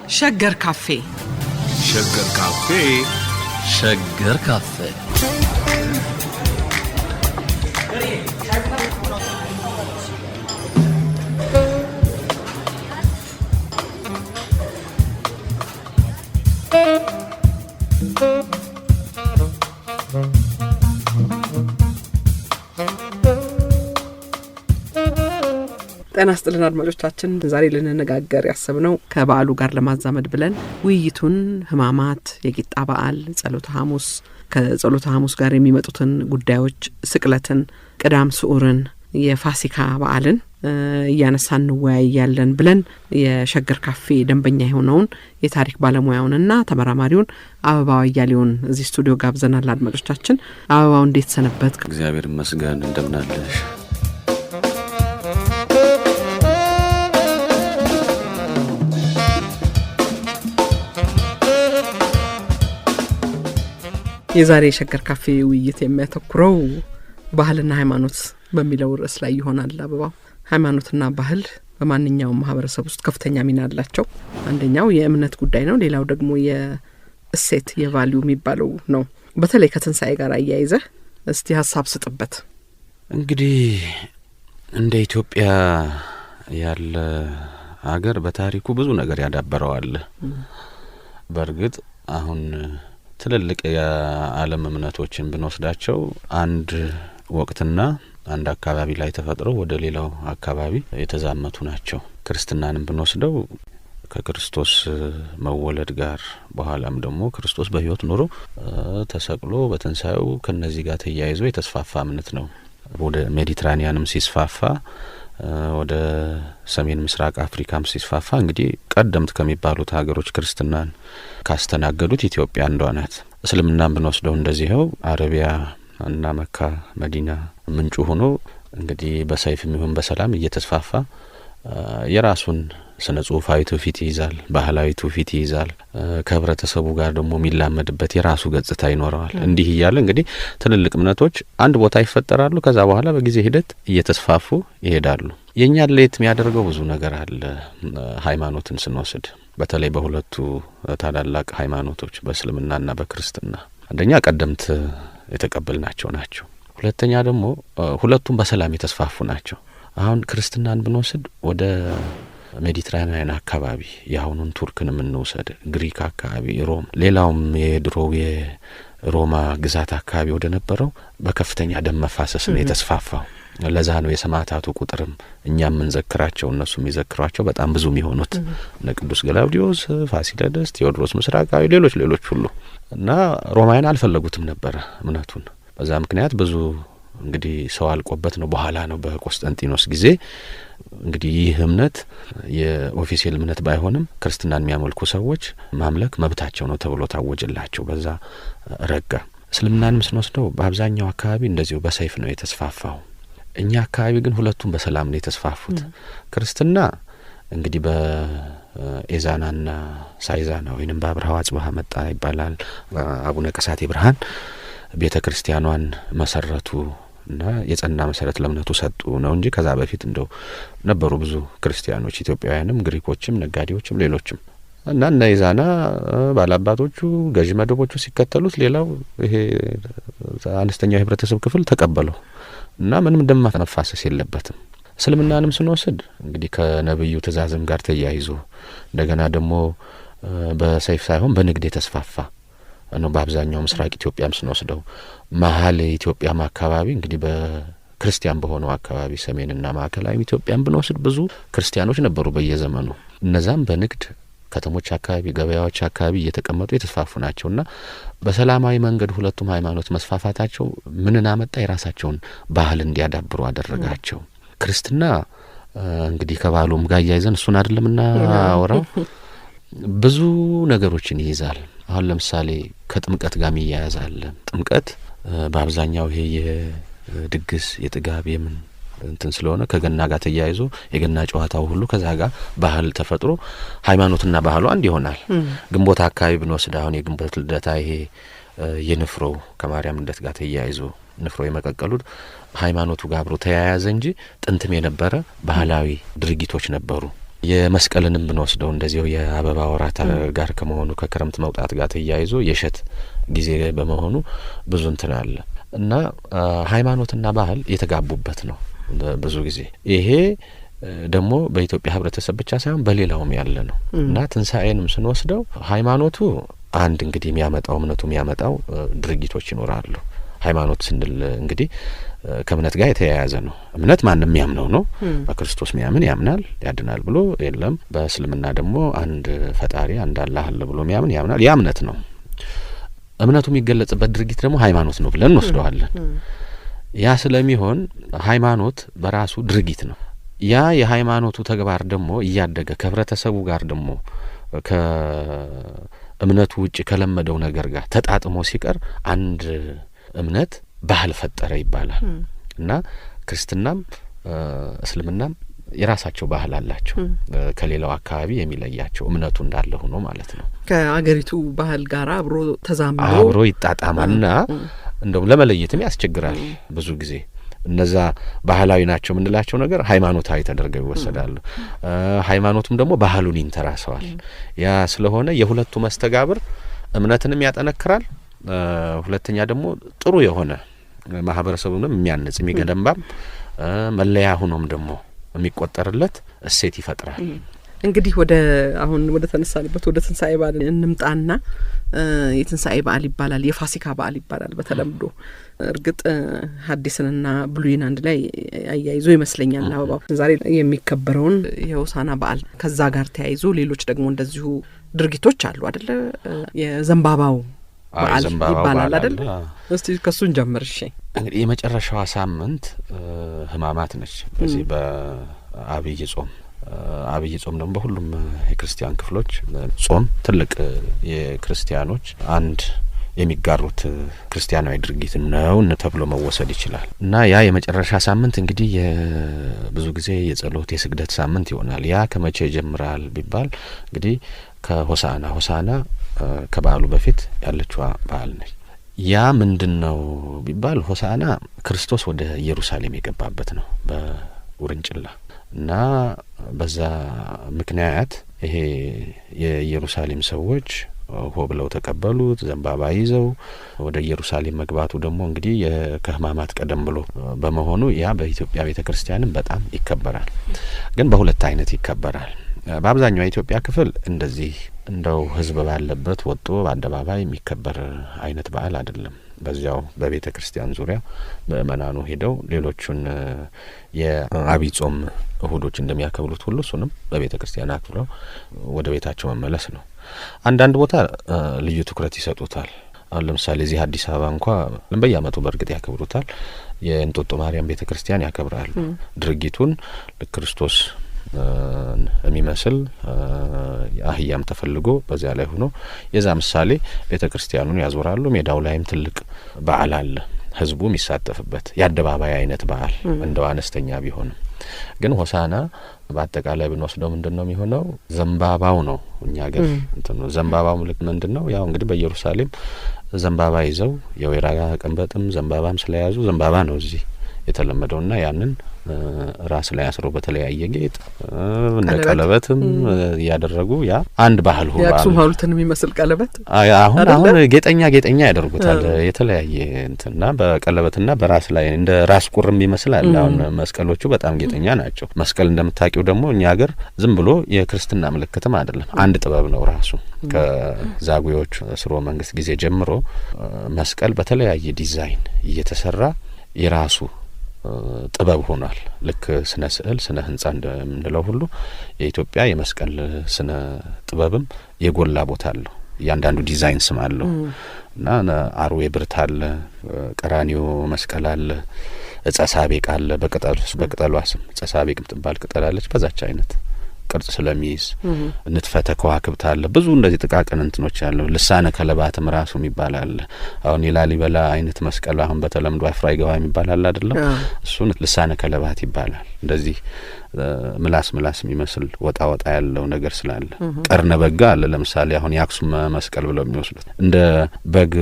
ሸገር ካፌ ሸገር ካፌ ሸገር ካፌ ጤና ይስጥልን አድማጮቻችን። ዛሬ ልንነጋገር ያሰብነው ከበዓሉ ጋር ለማዛመድ ብለን ውይይቱን ህማማት፣ የቂጣ በዓል፣ ጸሎተ ሐሙስ፣ ከጸሎተ ሐሙስ ጋር የሚመጡትን ጉዳዮች፣ ስቅለትን፣ ቅዳም ስዑርን፣ የፋሲካ በዓልን እያነሳን እንወያያለን ብለን የሸገር ካፌ ደንበኛ የሆነውን የታሪክ ባለሙያውንና ተመራማሪውን አበባው አያሌውን እዚህ ስቱዲዮ ጋብዘናል። አድማጮቻችን አበባው እንዴት ሰነበት? እግዚአብሔር ይመስገን። እንደምን አለሽ? የዛሬ የሸገር ካፌ ውይይት የሚያተኩረው ባህልና ሃይማኖት በሚለው ርዕስ ላይ ይሆናል። አበባው፣ ሃይማኖትና ባህል በማንኛውም ማህበረሰብ ውስጥ ከፍተኛ ሚና አላቸው። አንደኛው የእምነት ጉዳይ ነው፣ ሌላው ደግሞ የእሴት የቫልዩ የሚባለው ነው። በተለይ ከትንሣኤ ጋር አያይዘህ እስቲ ሀሳብ ስጥበት። እንግዲህ እንደ ኢትዮጵያ ያለ ሀገር በታሪኩ ብዙ ነገር ያዳበረዋል። በእርግጥ አሁን ትልልቅ የዓለም እምነቶችን ብንወስዳቸው አንድ ወቅትና አንድ አካባቢ ላይ ተፈጥረው ወደ ሌላው አካባቢ የተዛመቱ ናቸው። ክርስትናንም ብንወስደው ከክርስቶስ መወለድ ጋር በኋላም ደግሞ ክርስቶስ በሕይወት ኖሮ ተሰቅሎ በትንሣኤው ከነዚህ ጋር ተያይዞ የተስፋፋ እምነት ነው። ወደ ሜዲትራኒያንም ሲስፋፋ ወደ ሰሜን ምስራቅ አፍሪካም ሲስፋፋ እንግዲህ ቀደምት ከሚባሉት ሀገሮች ክርስትናን ካስተናገዱት ኢትዮጵያ አንዷ ናት። እስልምናን ብንወስደው እንደዚህው አረቢያ እና መካ መዲና ምንጩ ሆኖ እንግዲህ በሰይፍም ይሁን በሰላም እየተስፋፋ የራሱን ስነ ጽሁፋዊ ትውፊት ይይዛል፣ ባህላዊ ትውፊት ይይዛል። ከህብረተሰቡ ጋር ደግሞ የሚላመድበት የራሱ ገጽታ ይኖረዋል። እንዲህ እያለ እንግዲህ ትልልቅ እምነቶች አንድ ቦታ ይፈጠራሉ። ከዛ በኋላ በጊዜ ሂደት እየተስፋፉ ይሄዳሉ። የኛ ለየት የሚያደርገው ብዙ ነገር አለ። ሃይማኖትን ስንወስድ በተለይ በሁለቱ ታላላቅ ሃይማኖቶች በእስልምናና በክርስትና አንደኛ ቀደምት የተቀበልናቸው ናቸው። ሁለተኛ ደግሞ ሁለቱም በሰላም የተስፋፉ ናቸው። አሁን ክርስትናን ብንወስድ ወደ ሜዲትራኒያን አካባቢ የአሁኑን ቱርክን የምንወስድ፣ ግሪክ አካባቢ፣ ሮም፣ ሌላውም የድሮው የሮማ ግዛት አካባቢ ወደ ነበረው በከፍተኛ ደም መፋሰስ ነው የተስፋፋው። ለዛ ነው የሰማዕታቱ ቁጥርም እኛ የምንዘክራቸው እነሱ የሚዘክሯቸው በጣም ብዙ የሚሆኑት እነ ቅዱስ ገላውዲዮስ፣ ፋሲለደስ፣ ቴዎድሮስ ምስራቃዊ፣ ሌሎች ሁሉ እና ሮማውያን አልፈለጉትም ነበረ እምነቱን። በዛ ምክንያት ብዙ እንግዲህ ሰው አልቆበት ነው። በኋላ ነው በቆስጠንጢኖስ ጊዜ እንግዲህ ይህ እምነት የኦፊሴል እምነት ባይሆንም ክርስትናን የሚያመልኩ ሰዎች ማምለክ መብታቸው ነው ተብሎ ታወጀላቸው። በዛ ረጋ። እስልምናንም ስንወስደው በአብዛኛው አካባቢ እንደዚሁ በሰይፍ ነው የተስፋፋው። እኛ አካባቢ ግን ሁለቱም በሰላም ነው የተስፋፉት። ክርስትና እንግዲህ በኤዛናና ሳይዛና ወይንም በአብርሃ አጽብሃ መጣ ይባላል። አቡነ ቀሳቴ ብርሃን ቤተ ክርስቲያኗን መሰረቱ እና የጸና መሰረት ለእምነቱ ሰጡ ነው እንጂ ከዛ በፊት እንደው ነበሩ ብዙ ክርስቲያኖች፣ ኢትዮጵያውያንም፣ ግሪኮችም፣ ነጋዴዎችም ሌሎችም እና እነ ኢዛና ባላባቶቹ ገዥ መደቦቹ ሲከተሉት ሌላው ይሄ አነስተኛው የህብረተሰብ ክፍል ተቀበለው እና ምንም ደም መፋሰስ የለበትም። እስልምናንም ስንወስድ እንግዲህ ከነብዩ ትእዛዝም ጋር ተያይዞ እንደገና ደግሞ በሰይፍ ሳይሆን በንግድ የተስፋፋ ነው። በአብዛኛው ምስራቅ ኢትዮጵያም ስንወስደው መሀል ኢትዮጵያም አካባቢ እንግዲህ በክርስቲያን በሆነው አካባቢ ሰሜንና ማዕከላዊ ኢትዮጵያም ብንወስድ ብዙ ክርስቲያኖች ነበሩ በየዘመኑ። እነዛም በንግድ ከተሞች አካባቢ፣ ገበያዎች አካባቢ እየተቀመጡ የተስፋፉ ናቸውና በሰላማዊ መንገድ ሁለቱም ሃይማኖት መስፋፋታቸው ምንን አመጣ? የራሳቸውን ባህል እንዲያዳብሩ አደረጋቸው። ክርስትና እንግዲህ ከባህሉም ጋር እያይዘን እሱን አይደለምና ወራው ብዙ ነገሮችን ይይዛል። አሁን ለምሳሌ ከጥምቀት ጋር ይያያዛል። ጥምቀት በአብዛኛው ይሄ የድግስ የጥጋብ የምን እንትን ስለሆነ ከገና ጋር ተያይዞ የገና ጨዋታው ሁሉ ከዛ ጋር ባህል ተፈጥሮ ሃይማኖትና ባህሉ አንድ ይሆናል። ግንቦት አካባቢ ብንወስድ አሁን የግንቦት ልደታ ይሄ የንፍሮ ከማርያም ልደት ጋር ተያይዞ ንፍሮ የመቀቀሉት ሃይማኖቱ ጋር አብሮ ተያያዘ እንጂ ጥንትም የነበረ ባህላዊ ድርጊቶች ነበሩ። የመስቀልንም ብንወስደው እንደዚሁ የአበባ ወራት ጋር ከመሆኑ ከክረምት መውጣት ጋር ተያይዞ የእሸት ጊዜ በመሆኑ ብዙ እንትን አለ እና ሃይማኖትና ባህል የተጋቡበት ነው ብዙ ጊዜ። ይሄ ደግሞ በኢትዮጵያ ህብረተሰብ ብቻ ሳይሆን በሌላውም ያለ ነው እና ትንሣኤንም ስንወስደው ሃይማኖቱ አንድ እንግዲህ የሚያመጣው እምነቱ የሚያመጣው ድርጊቶች ይኖራሉ። ሃይማኖት ስንል እንግዲህ ከእምነት ጋር የተያያዘ ነው። እምነት ማንም የሚያምነው ነው። በክርስቶስ የሚያምን ያምናል ያድናል ብሎ የለም። በእስልምና ደግሞ አንድ ፈጣሪ አንድ አላህ አለ ብሎ የሚያምን ያምናል። ያ እምነት ነው። እምነቱ የሚገለጽበት ድርጊት ደግሞ ሃይማኖት ነው ብለን እንወስደዋለን። ያ ስለሚሆን ሃይማኖት በራሱ ድርጊት ነው። ያ የሃይማኖቱ ተግባር ደግሞ እያደገ ከህብረተሰቡ ጋር ደግሞ ከእምነቱ ውጭ ከለመደው ነገር ጋር ተጣጥሞ ሲቀር አንድ እምነት ባህል ፈጠረ ይባላል እና ክርስትናም እስልምናም የራሳቸው ባህል አላቸው ከሌላው አካባቢ የሚለያቸው እምነቱ እንዳለ ሆኖ ማለት ነው። ከአገሪቱ ባህል ጋር አብሮ ይጣጣማልና እንደውም ለመለየትም ያስቸግራል ብዙ ጊዜ። እነዛ ባህላዊ ናቸው የምንላቸው ነገር ሃይማኖታዊ ተደርገው ይወሰዳሉ። ሃይማኖቱም ደግሞ ባህሉን ይንተራሰዋል። ያ ስለሆነ የሁለቱ መስተጋብር እምነትንም ያጠነክራል፣ ሁለተኛ ደግሞ ጥሩ የሆነ ማህበረሰቡንም የሚያንጽ የሚገነባም መለያ ሆኖም ደግሞ የሚቆጠርለት እሴት ይፈጥራል። እንግዲህ አሁን ወደ ተነሳንበት ወደ ትንሣኤ በዓል እንምጣና የትንሣኤ በዓል ይባላል፣ የፋሲካ በዓል ይባላል በተለምዶ። እርግጥ ሐዲስንና ብሉይን አንድ ላይ አያይዞ ይመስለኛል አበባው ዛሬ የሚከበረውን የሆሳና በዓል ከዛ ጋር ተያይዞ ሌሎች ደግሞ እንደዚሁ ድርጊቶች አሉ አይደለ? የዘንባባው በዓል ይባላል አይደል? እስቲ ከሱን ጀምር። እሺ እንግዲህ የመጨረሻዋ ሳምንት ህማማት ነች። በዚህ በአብይ ጾም ደግሞ በሁሉም የክርስቲያን ክፍሎች ጾም ትልቅ የክርስቲያኖች አንድ የሚጋሩት ክርስቲያናዊ ድርጊት ነው ተብሎ መወሰድ ይችላል እና ያ የመጨረሻ ሳምንት እንግዲህ ብዙ ጊዜ የጸሎት የስግደት ሳምንት ይሆናል። ያ ከመቼ ይጀምራል ቢባል እንግዲህ ሆሳና ከበዓሉ በፊት ያለችዋ በዓል ነች። ያ ምንድነው ቢባል ሆሳና ክርስቶስ ወደ ኢየሩሳሌም የገባበት ነው በውርንጭላ እና በዛ ምክንያት ይሄ የኢየሩሳሌም ሰዎች ሆ ብለው ተቀበሉት። ዘንባባ ይዘው ወደ ኢየሩሳሌም መግባቱ ደግሞ እንግዲህ ከህማማት ቀደም ብሎ በመሆኑ ያ በኢትዮጵያ ቤተክርስቲያንም በጣም ይከበራል። ግን በሁለት አይነት ይከበራል። በአብዛኛው የኢትዮጵያ ክፍል እንደዚህ እንደው ህዝብ ባለበት ወጥቶ በአደባባይ የሚከበር አይነት በዓል አይደለም። በዚያው በቤተ ክርስቲያን ዙሪያ በመናኑ ሄደው ሌሎቹን የአብይ ጾም እሁዶች እንደሚያከብሩት ሁሉ እሱንም በቤተ ክርስቲያን አክብረው ወደ ቤታቸው መመለስ ነው። አንዳንድ ቦታ ልዩ ትኩረት ይሰጡታል። አሁን ለምሳሌ እዚህ አዲስ አበባ እንኳ በየዓመቱ በእርግጥ ያከብሩታል። የእንጦጦ ማርያም ቤተ ክርስቲያን ያከብራሉ። ድርጊቱን ለክርስቶስ የሚመስል አህያም ተፈልጎ በዚያ ላይ ሆኖ የዛ ምሳሌ ቤተ ክርስቲያኑን ያዞራሉ። ሜዳው ላይም ትልቅ በዓል አለ ህዝቡ የሚሳተፍበት የአደባባይ አይነት በዓል እንደው አነስተኛ ቢሆንም ግን ሆሳና በአጠቃላይ ብንወስደው ምንድነው የሚሆነው? ዘንባባው ነው እኛ ገር ዘንባባው ምልክ ምንድነው? ያው እንግዲህ በኢየሩሳሌም ዘንባባ ይዘው የወይራ ቀንበጥም ዘንባባም ስለያዙ ዘንባባ ነው እዚህ የተለመደውና ያንን ራስ ላይ አስሮ በተለያየ ጌጥ እንደ ቀለበትም ያደረጉ ያ አንድ ባህል ሆኗል። ያክሱም ሐውልትን የሚመስል ቀለበት አሁን ጌጠኛ ያደርጉታል የተለያየ እንትና በቀለበትና በራስ ላይ እንደ ራስ ቁርም ይመስላል። አሁን መስቀሎቹ በጣም ጌጠኛ ናቸው። መስቀል እንደምታውቂው ደግሞ እኛ ሀገር ዝም ብሎ የክርስትና ምልክትም አይደለም፣ አንድ ጥበብ ነው ራሱ። ከዛጉዌዎቹ ስርወ መንግስት ጊዜ ጀምሮ መስቀል በተለያየ ዲዛይን እየተሰራ የራሱ ጥበብ ሆኗል። ልክ ስነ ስዕል ስነ ህንጻ እንደምንለው ሁሉ የኢትዮጵያ የመስቀል ስነ ጥበብም የጎላ ቦታ አለው። እያንዳንዱ ዲዛይን ስም አለው እና አርዌ ብርት አለ፣ ቀራኒዮ መስቀል አለ፣ እጸ ሳቤቅ አለ። በቅጠሏ ስም እጸ ሳቤቅ የምትባል ቅጠል አለች። በዛች አይነት ቅርጽ ስለሚይዝ ንጥፈተ ከዋክብት አለ። ብዙ እንደዚህ ጥቃቅን እንትኖች ያለው ልሳነ ከለባትም ራሱ የሚባል አለ። አሁን የላሊበላ አይነት መስቀል አሁን በተለምዶ አፍራይ ገባ የሚባል አለ አይደለም? እሱ ልሳነ ከለባት ይባላል። እንደዚህ ምላስ የሚመስል ወጣ ያለው ነገር ስላለ ቀርነ በጋ አለ። ለምሳሌ አሁን የአክሱም መስቀል ብለው የሚወስዱት እንደ በግ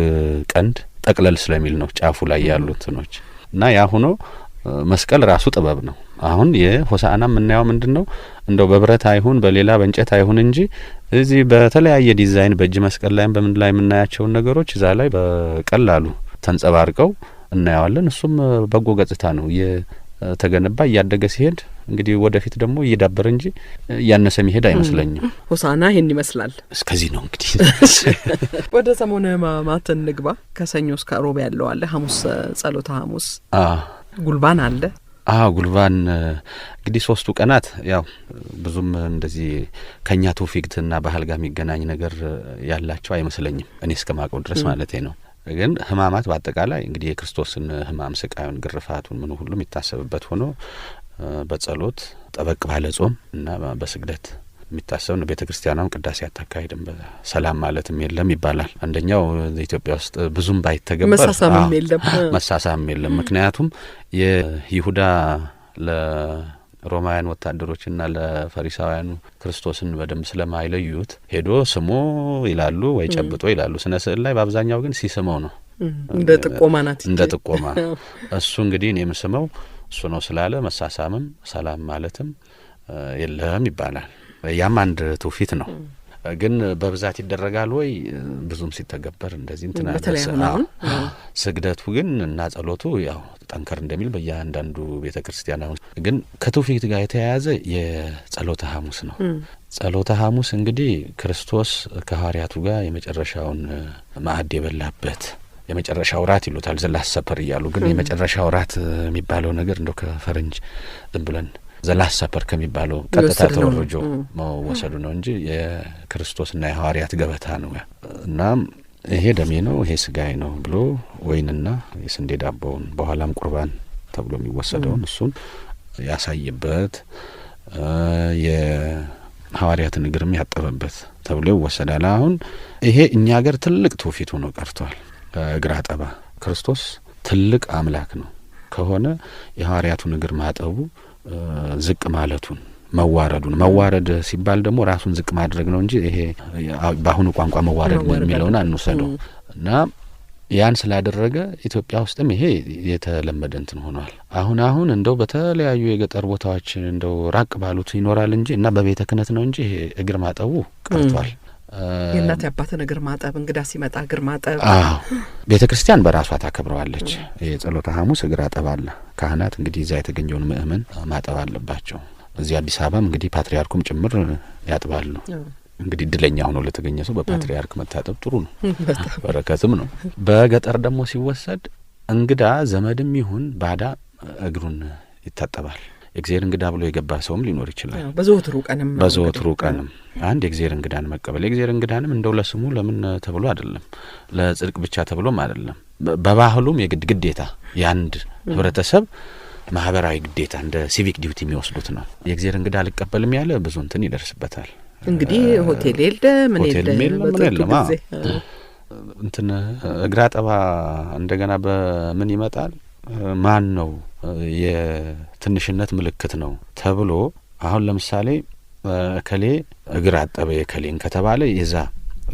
ቀንድ ጠቅለል ስለሚል ነው ጫፉ ላይ ያሉት እንትኖች እና ያ ሆኖ መስቀል ራሱ ጥበብ ነው። አሁን የሆሳዕና ምናየው ምንድነው እንደው በብረት አይሁን በሌላ በእንጨት አይሁን እንጂ እዚህ በተለያየ ዲዛይን በእጅ መስቀል ላይም በምን ላይ የምናያቸው ነገሮች እዛ ላይ በቀላሉ ተንጸባርቀው እናያለን። እሱም በጎ ገጽታ ነው። የተገነባ እያደገ ሲሄድ እንግዲህ ወደፊት ደግሞ እየዳበረ እንጂ ያነሰ መሄድ አይመስለኝም። ሆሳዕና ይሄን ይመስላል። እስከዚህ ነው እንግዲህ። ወደ ሰሞነ ሕማማት እንግባ። ከሰኞ እስከ ሮብ ያለው አለ። ሐሙስ ጸሎተ ሐሙስ ጉልባን አለ። ጉልባን እንግዲህ 3ቱ ቀናት ያው ብዙም እንደዚህ ከኛ ትውፊትና ባህል ጋር የሚገናኝ ነገር ያላቸው አይመስለኝም እኔ እስከማውቀው ድረስ ማለቴ ነው። ግን ሕማማት በአጠቃላይ እንግዲህ የክርስቶስን ሕማም ስቃዩን፣ ግርፋቱን ምን ሁሉ የሚታሰብበት ሆኖ በጸሎት ጠበቅ ባለ ጾም እና በስግደት የሚታሰብ ነው። ቤተ ክርስቲያኗም ቅዳሴ አታካሂድም፣ በሰላም ማለትም የለም ይባላል። አንደኛው ኢትዮጵያ ውስጥ ብዙም ባይተገበር መሳሳምም የለም። ምክንያቱም የይሁዳ ለሮማውያን ወታደሮችና ለፈሪሳውያኑ ክርስቶስን በደንብ ስለማይለዩት ሄዶ ስሞ ይላሉ ወይ ጨብጦ ይላሉ። ስነ ስዕል ላይ በአብዛኛው ግን ሲስመው ነው፣ እንደ ጥቆማ ናት። እንደ ጥቆማ እሱ እንግዲህ እኔ የምስመው እሱ ነው ስላለ መሳሳምም ሰላም ማለትም የለም ይባላል። ያም አንድ ትውፊት ነው። ግን በብዛት ይደረጋል ወይ ብዙም ሲተገበር እንደዚህ እንትና ስግደቱ ግን እና ጸሎቱ ያው ጠንከር እንደሚል በእያንዳንዱ ቤተ ክርስቲያን አሁን ግን ከትውፊት ጋር የተያያዘ የጸሎተ ሐሙስ ነው። ጸሎተ ሐሙስ እንግዲህ ክርስቶስ ከሐዋርያቱ ጋር የመጨረሻውን ማዕድ የበላበት የመጨረሻው ራት ይሉታል ዘላስ ሰፐር እያሉ ግን የመጨረሻው ራት የሚባለው ነገር እንደው ከፈረንጅ ዝም ብለን ዘላስ ሰፐር ከሚባለው ቀጥታ ተወርጆ መወሰዱ ነው እንጂ የክርስቶስና የሐዋርያት ገበታ ነው። እና ይሄ ደሜ ነው ይሄ ስጋዬ ነው ብሎ ወይንና የስንዴ ዳቦውን በኋላም ቁርባን ተብሎ የሚወሰደውን እሱን ያሳየበት የሐዋርያትን እግርም ያጠበበት ተብሎ ይወሰዳል። አሁን ይሄ እኛ ሀገር ትልቅ ትውፊት ሆኖ ቀርቷል። እግር አጠባ ክርስቶስ ትልቅ አምላክ ነው ከሆነ የሐዋርያቱን እግር ማጠቡ ዝቅ ማለቱን መዋረዱን መዋረድ ሲባል ደግሞ ራሱን ዝቅ ማድረግ ነው እንጂ ይሄ በአሁኑ ቋንቋ መዋረድ የሚለውን አንወሰደው እና ያን ስላደረገ ኢትዮጵያ ውስጥም ይሄ የተለመደ እንትን ሆኗል። አሁን እንደው በተለያዩ የገጠር ቦታዎች እንደው ራቅ ባሉት ይኖራል እንጂ እና በቤተ ክህነት ነው እንጂ ይሄ እግር ማጠቡ ቀርቷል። የእናት ያባትን እግር ማጠብ እንግዳ ሲመጣ እግር ማጠብ ቤተ ክርስቲያን በራሷ ታከብረዋለች። የጸሎተ ሐሙስ እግር አጠባ አለ። ካህናት እንግዲህ እዛ የተገኘውን ምእመን ማጠብ አለባቸው። እዚህ አዲስ አበባም እንግዲህ ፓትርያርኩም ጭምር ያጥባሉ። እንግዲህ እድለኛ ሆኖ ለተገኘ ሰው በፓትርያርክ መታጠብ ጥሩ ነው፣ በረከትም ነው። በገጠር ደግሞ ሲወሰድ እንግዳ ዘመድም ይሁን ባዳ እግሩን ይታጠባል። የእግዚአብሔር እንግዳ ብሎ የገባ ሰውም ሊኖር ይችላል። በዘወትሩ ቀንም አንድ የእግዚአብሔር እንግዳን መቀበል የእግዚአብሔር እንግዳንም እንደው ለስሙ ለምን ተብሎ አይደለም፣ ለጽድቅ ብቻ ተብሎም አይደለም። በባህሉም የግድ ግዴታ የአንድ ህብረተሰብ ማህበራዊ ግዴታ እንደ ሲቪክ ዲዩቲ የሚወስዱት ነው። የእግዚአብሔር እንግዳ አልቀበልም ያለ ብዙ እንትን ይደርስበታል። እንግዲህ ሆቴል የለ ምን የለ እንትን እግር አጠባ እንደገና በምን ይመጣል? ማን ነው የትንሽነት ምልክት ነው ተብሎ አሁን ለምሳሌ እከሌ እግር አጠበ የከሌን ከተባለ የዛ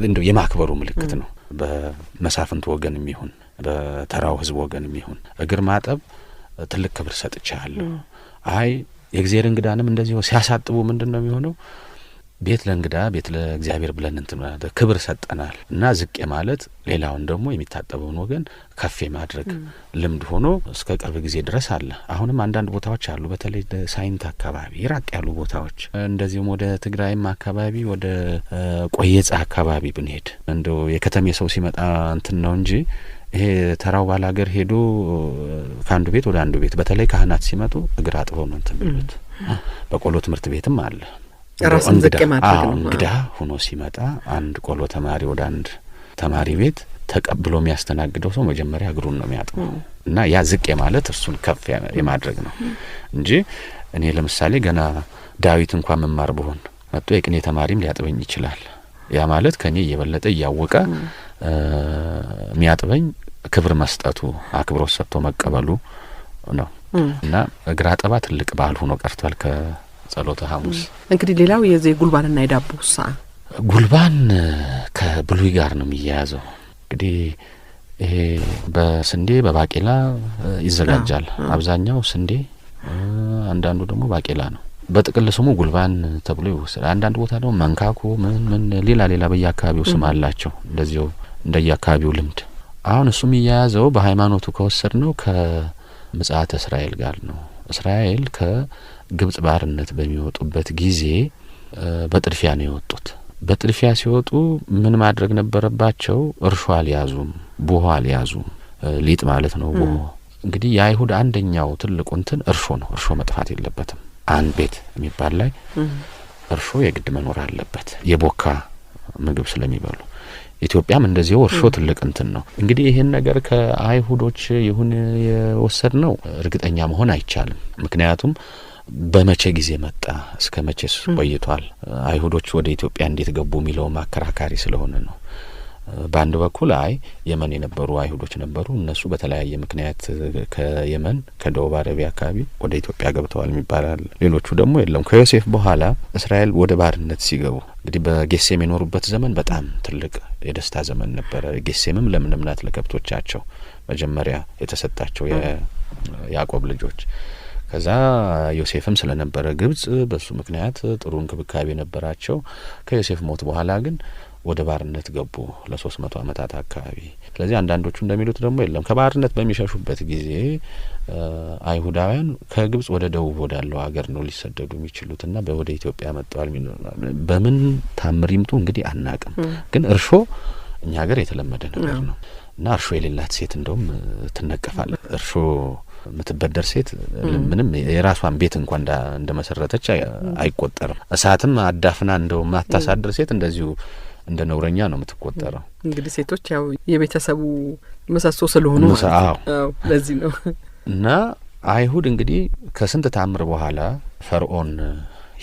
እንደው የማክበሩ ምልክት ነው። በመሳፍንት ወገንም ይሁን በተራው ህዝብ ወገንም ይሁን እግር ማጠብ ትልቅ ክብር ሰጥቻለሁ። አይ የእግዚአብሔር እንግዳንም እንደዚህ ሲያሳጥቡ ምንድነው የሚሆነው? ቤት ለእንግዳ ቤት ለእግዚአብሔር ብለን እንትን ክብር ሰጠናል እና ዝቅ ማለት ሌላውን ደግሞ የሚታጠበውን ወገን ከፍ ማድረግ ልምድ ሆኖ እስከ ቅርብ ጊዜ ድረስ አለ። አሁንም አንዳንድ ቦታዎች አሉ፣ በተለይ ሳይንት አካባቢ ራቅ ያሉ ቦታዎች፣ እንደዚሁም ወደ ትግራይም አካባቢ ወደ ቆየጻ አካባቢ ብንሄድ እንደው የከተሜ ሰው ሲመጣ እንትን ነው እንጂ ይሄ ተራው ባላገር ሄዶ ከአንዱ ቤት ወደ አንዱ ቤት በተለይ ካህናት ሲመጡ እግር አጥበው ነው እንትን የሚሉት። በቆሎ ትምህርት ቤትም አለ ራስን ዝቅ ማድረግ ነው። እንግዳ ሆኖ ሲመጣ አንድ ቆሎ ተማሪ ወደ አንድ ተማሪ ቤት ተቀብሎ የሚያስተናግደው ሰው መጀመሪያ እግሩን ነው የሚያጥበው እና ያ ዝቅ ማለት እርሱን ከፍ የማድረግ ነው እንጂ እኔ ለምሳሌ ገና ዳዊት እንኳን መማር ብሆን መጥቶ የቅኔ ተማሪም ሊያጥበኝ ይችላል። ያ ማለት ከኔ እየበለጠ እያወቀ የሚያጥበኝ ክብር መስጠቱ አክብሮት ሰጥቶ መቀበሉ ነው እና እግር አጠባ ትልቅ ባህል ሆኖ ቀርቷል ጸሎተ ሐሙስ። እንግዲህ ሌላው የዚህ ጉልባንና የዳቦ ሰዓት ጉልባን ከብሉይ ጋር ነው የሚያያዘው። እንግዲህ ይሄ በስንዴ በባቄላ ይዘጋጃል። አብዛኛው ስንዴ አንዳንዱ ደግሞ ባቄላ ነው። በጥቅል ስሙ ጉልባን ተብሎ ይወሰዳል። አንዳንድ ቦታ ደግሞ መንካኩ ምን ሌላ በየአካባቢው ስም አላቸው እንደዚሁ እንደየአካባቢው ልምድ። አሁን እሱም ይያያዘው በሃይማኖቱ ከወሰድነው ከምጽአተ እስራኤል ጋር ነው። እስራኤል ከግብጽ ባርነት በሚወጡበት ጊዜ በጥድፊያ ነው የወጡት። በጥድፊያ ሲወጡ ምን ማድረግ ነበረባቸው? እርሾ አልያዙም፣ ቡሆ አልያዙም። ሊጥ ማለት ነው ቡሆ። እንግዲህ የአይሁድ አንደኛው ትልቁ እንትን እርሾ ነው። እርሾ መጥፋት የለበትም። አንድ ቤት የሚባል ላይ እርሾ የግድ መኖር አለበት፣ የቦካ ምግብ ስለሚበሉ። ኢትዮጵያም እንደዚሁ እርሾ ትልቅ እንትን ነው። እንግዲህ ይሄን ነገር ከአይሁዶች ይሁን የወሰድነው እርግጠኛ መሆን አይቻልም። ምክንያቱም በመቼ ጊዜ መጣ፣ እስከ መቼስ ቆይቷል፣ አይሁዶች ወደ ኢትዮጵያ እንዴት ገቡ የሚለው ማከራካሪ ስለሆነ ነው። በአንድ በኩል የመን የነበሩ አይሁዶች ነበሩ። እነሱ በተለያየ ምክንያት ከየመን ከደቡብ አረቢያ አካባቢ ወደ ኢትዮጵያ ገብተዋል ይባላል። ሌሎቹ ደግሞ የለም። ከዮሴፍ በኋላ እስራኤል ወደ ባርነት ሲገቡ እንግዲህ በጌሴም የኖሩበት ዘመን በጣም ትልቅ የደስታ ዘመን ነበረ። ጌሴምም ለምለም ናት ለከብቶቻቸው መጀመሪያ የተሰጣቸው የያዕቆብ ልጆች። ከዛ ዮሴፍም ስለነበረ ግብጽ በሱ ምክንያት ጥሩ እንክብካቤ ነበራቸው። ከዮሴፍ ሞት በኋላ ግን ወደ ባርነት ገቡ ለ300 ዓመታት አካባቢ። ስለዚህ አንዳንዶቹ እንደሚሉት ደግሞ የለም ከባርነት በሚሸሹበት ጊዜ አይሁዳውያን ከግብጽ ወደ ደቡብ ወዳለው ሀገር ነው ሊሰደዱ የሚችሉትና ወደ ኢትዮጵያ መጥተዋል። በምን ታምር ይምጡ እንግዲህ አናቅም። ግን እርሾ እኛ ሀገር የተለመደ ነገር ነው እና እርሾ የሌላት ሴት እንደውም ትነቀፋለች። እርሾ የምትበደር ሴት ምንም የራሷን ቤት እንኳን እንደመሰረተች አይቆጠርም። እሳትም አዳፍና እንደው ማታሳድር ሴት እንደዚሁ እንደ ነውረኛ ነው የምትቆጠረው። እንግዲህ ሴቶች ያው የቤተሰቡ ምሰሶ ስለሆኑ ለዚህ ነው። እና አይሁድ እንግዲህ ከስንት ታምር በኋላ ፈርዖን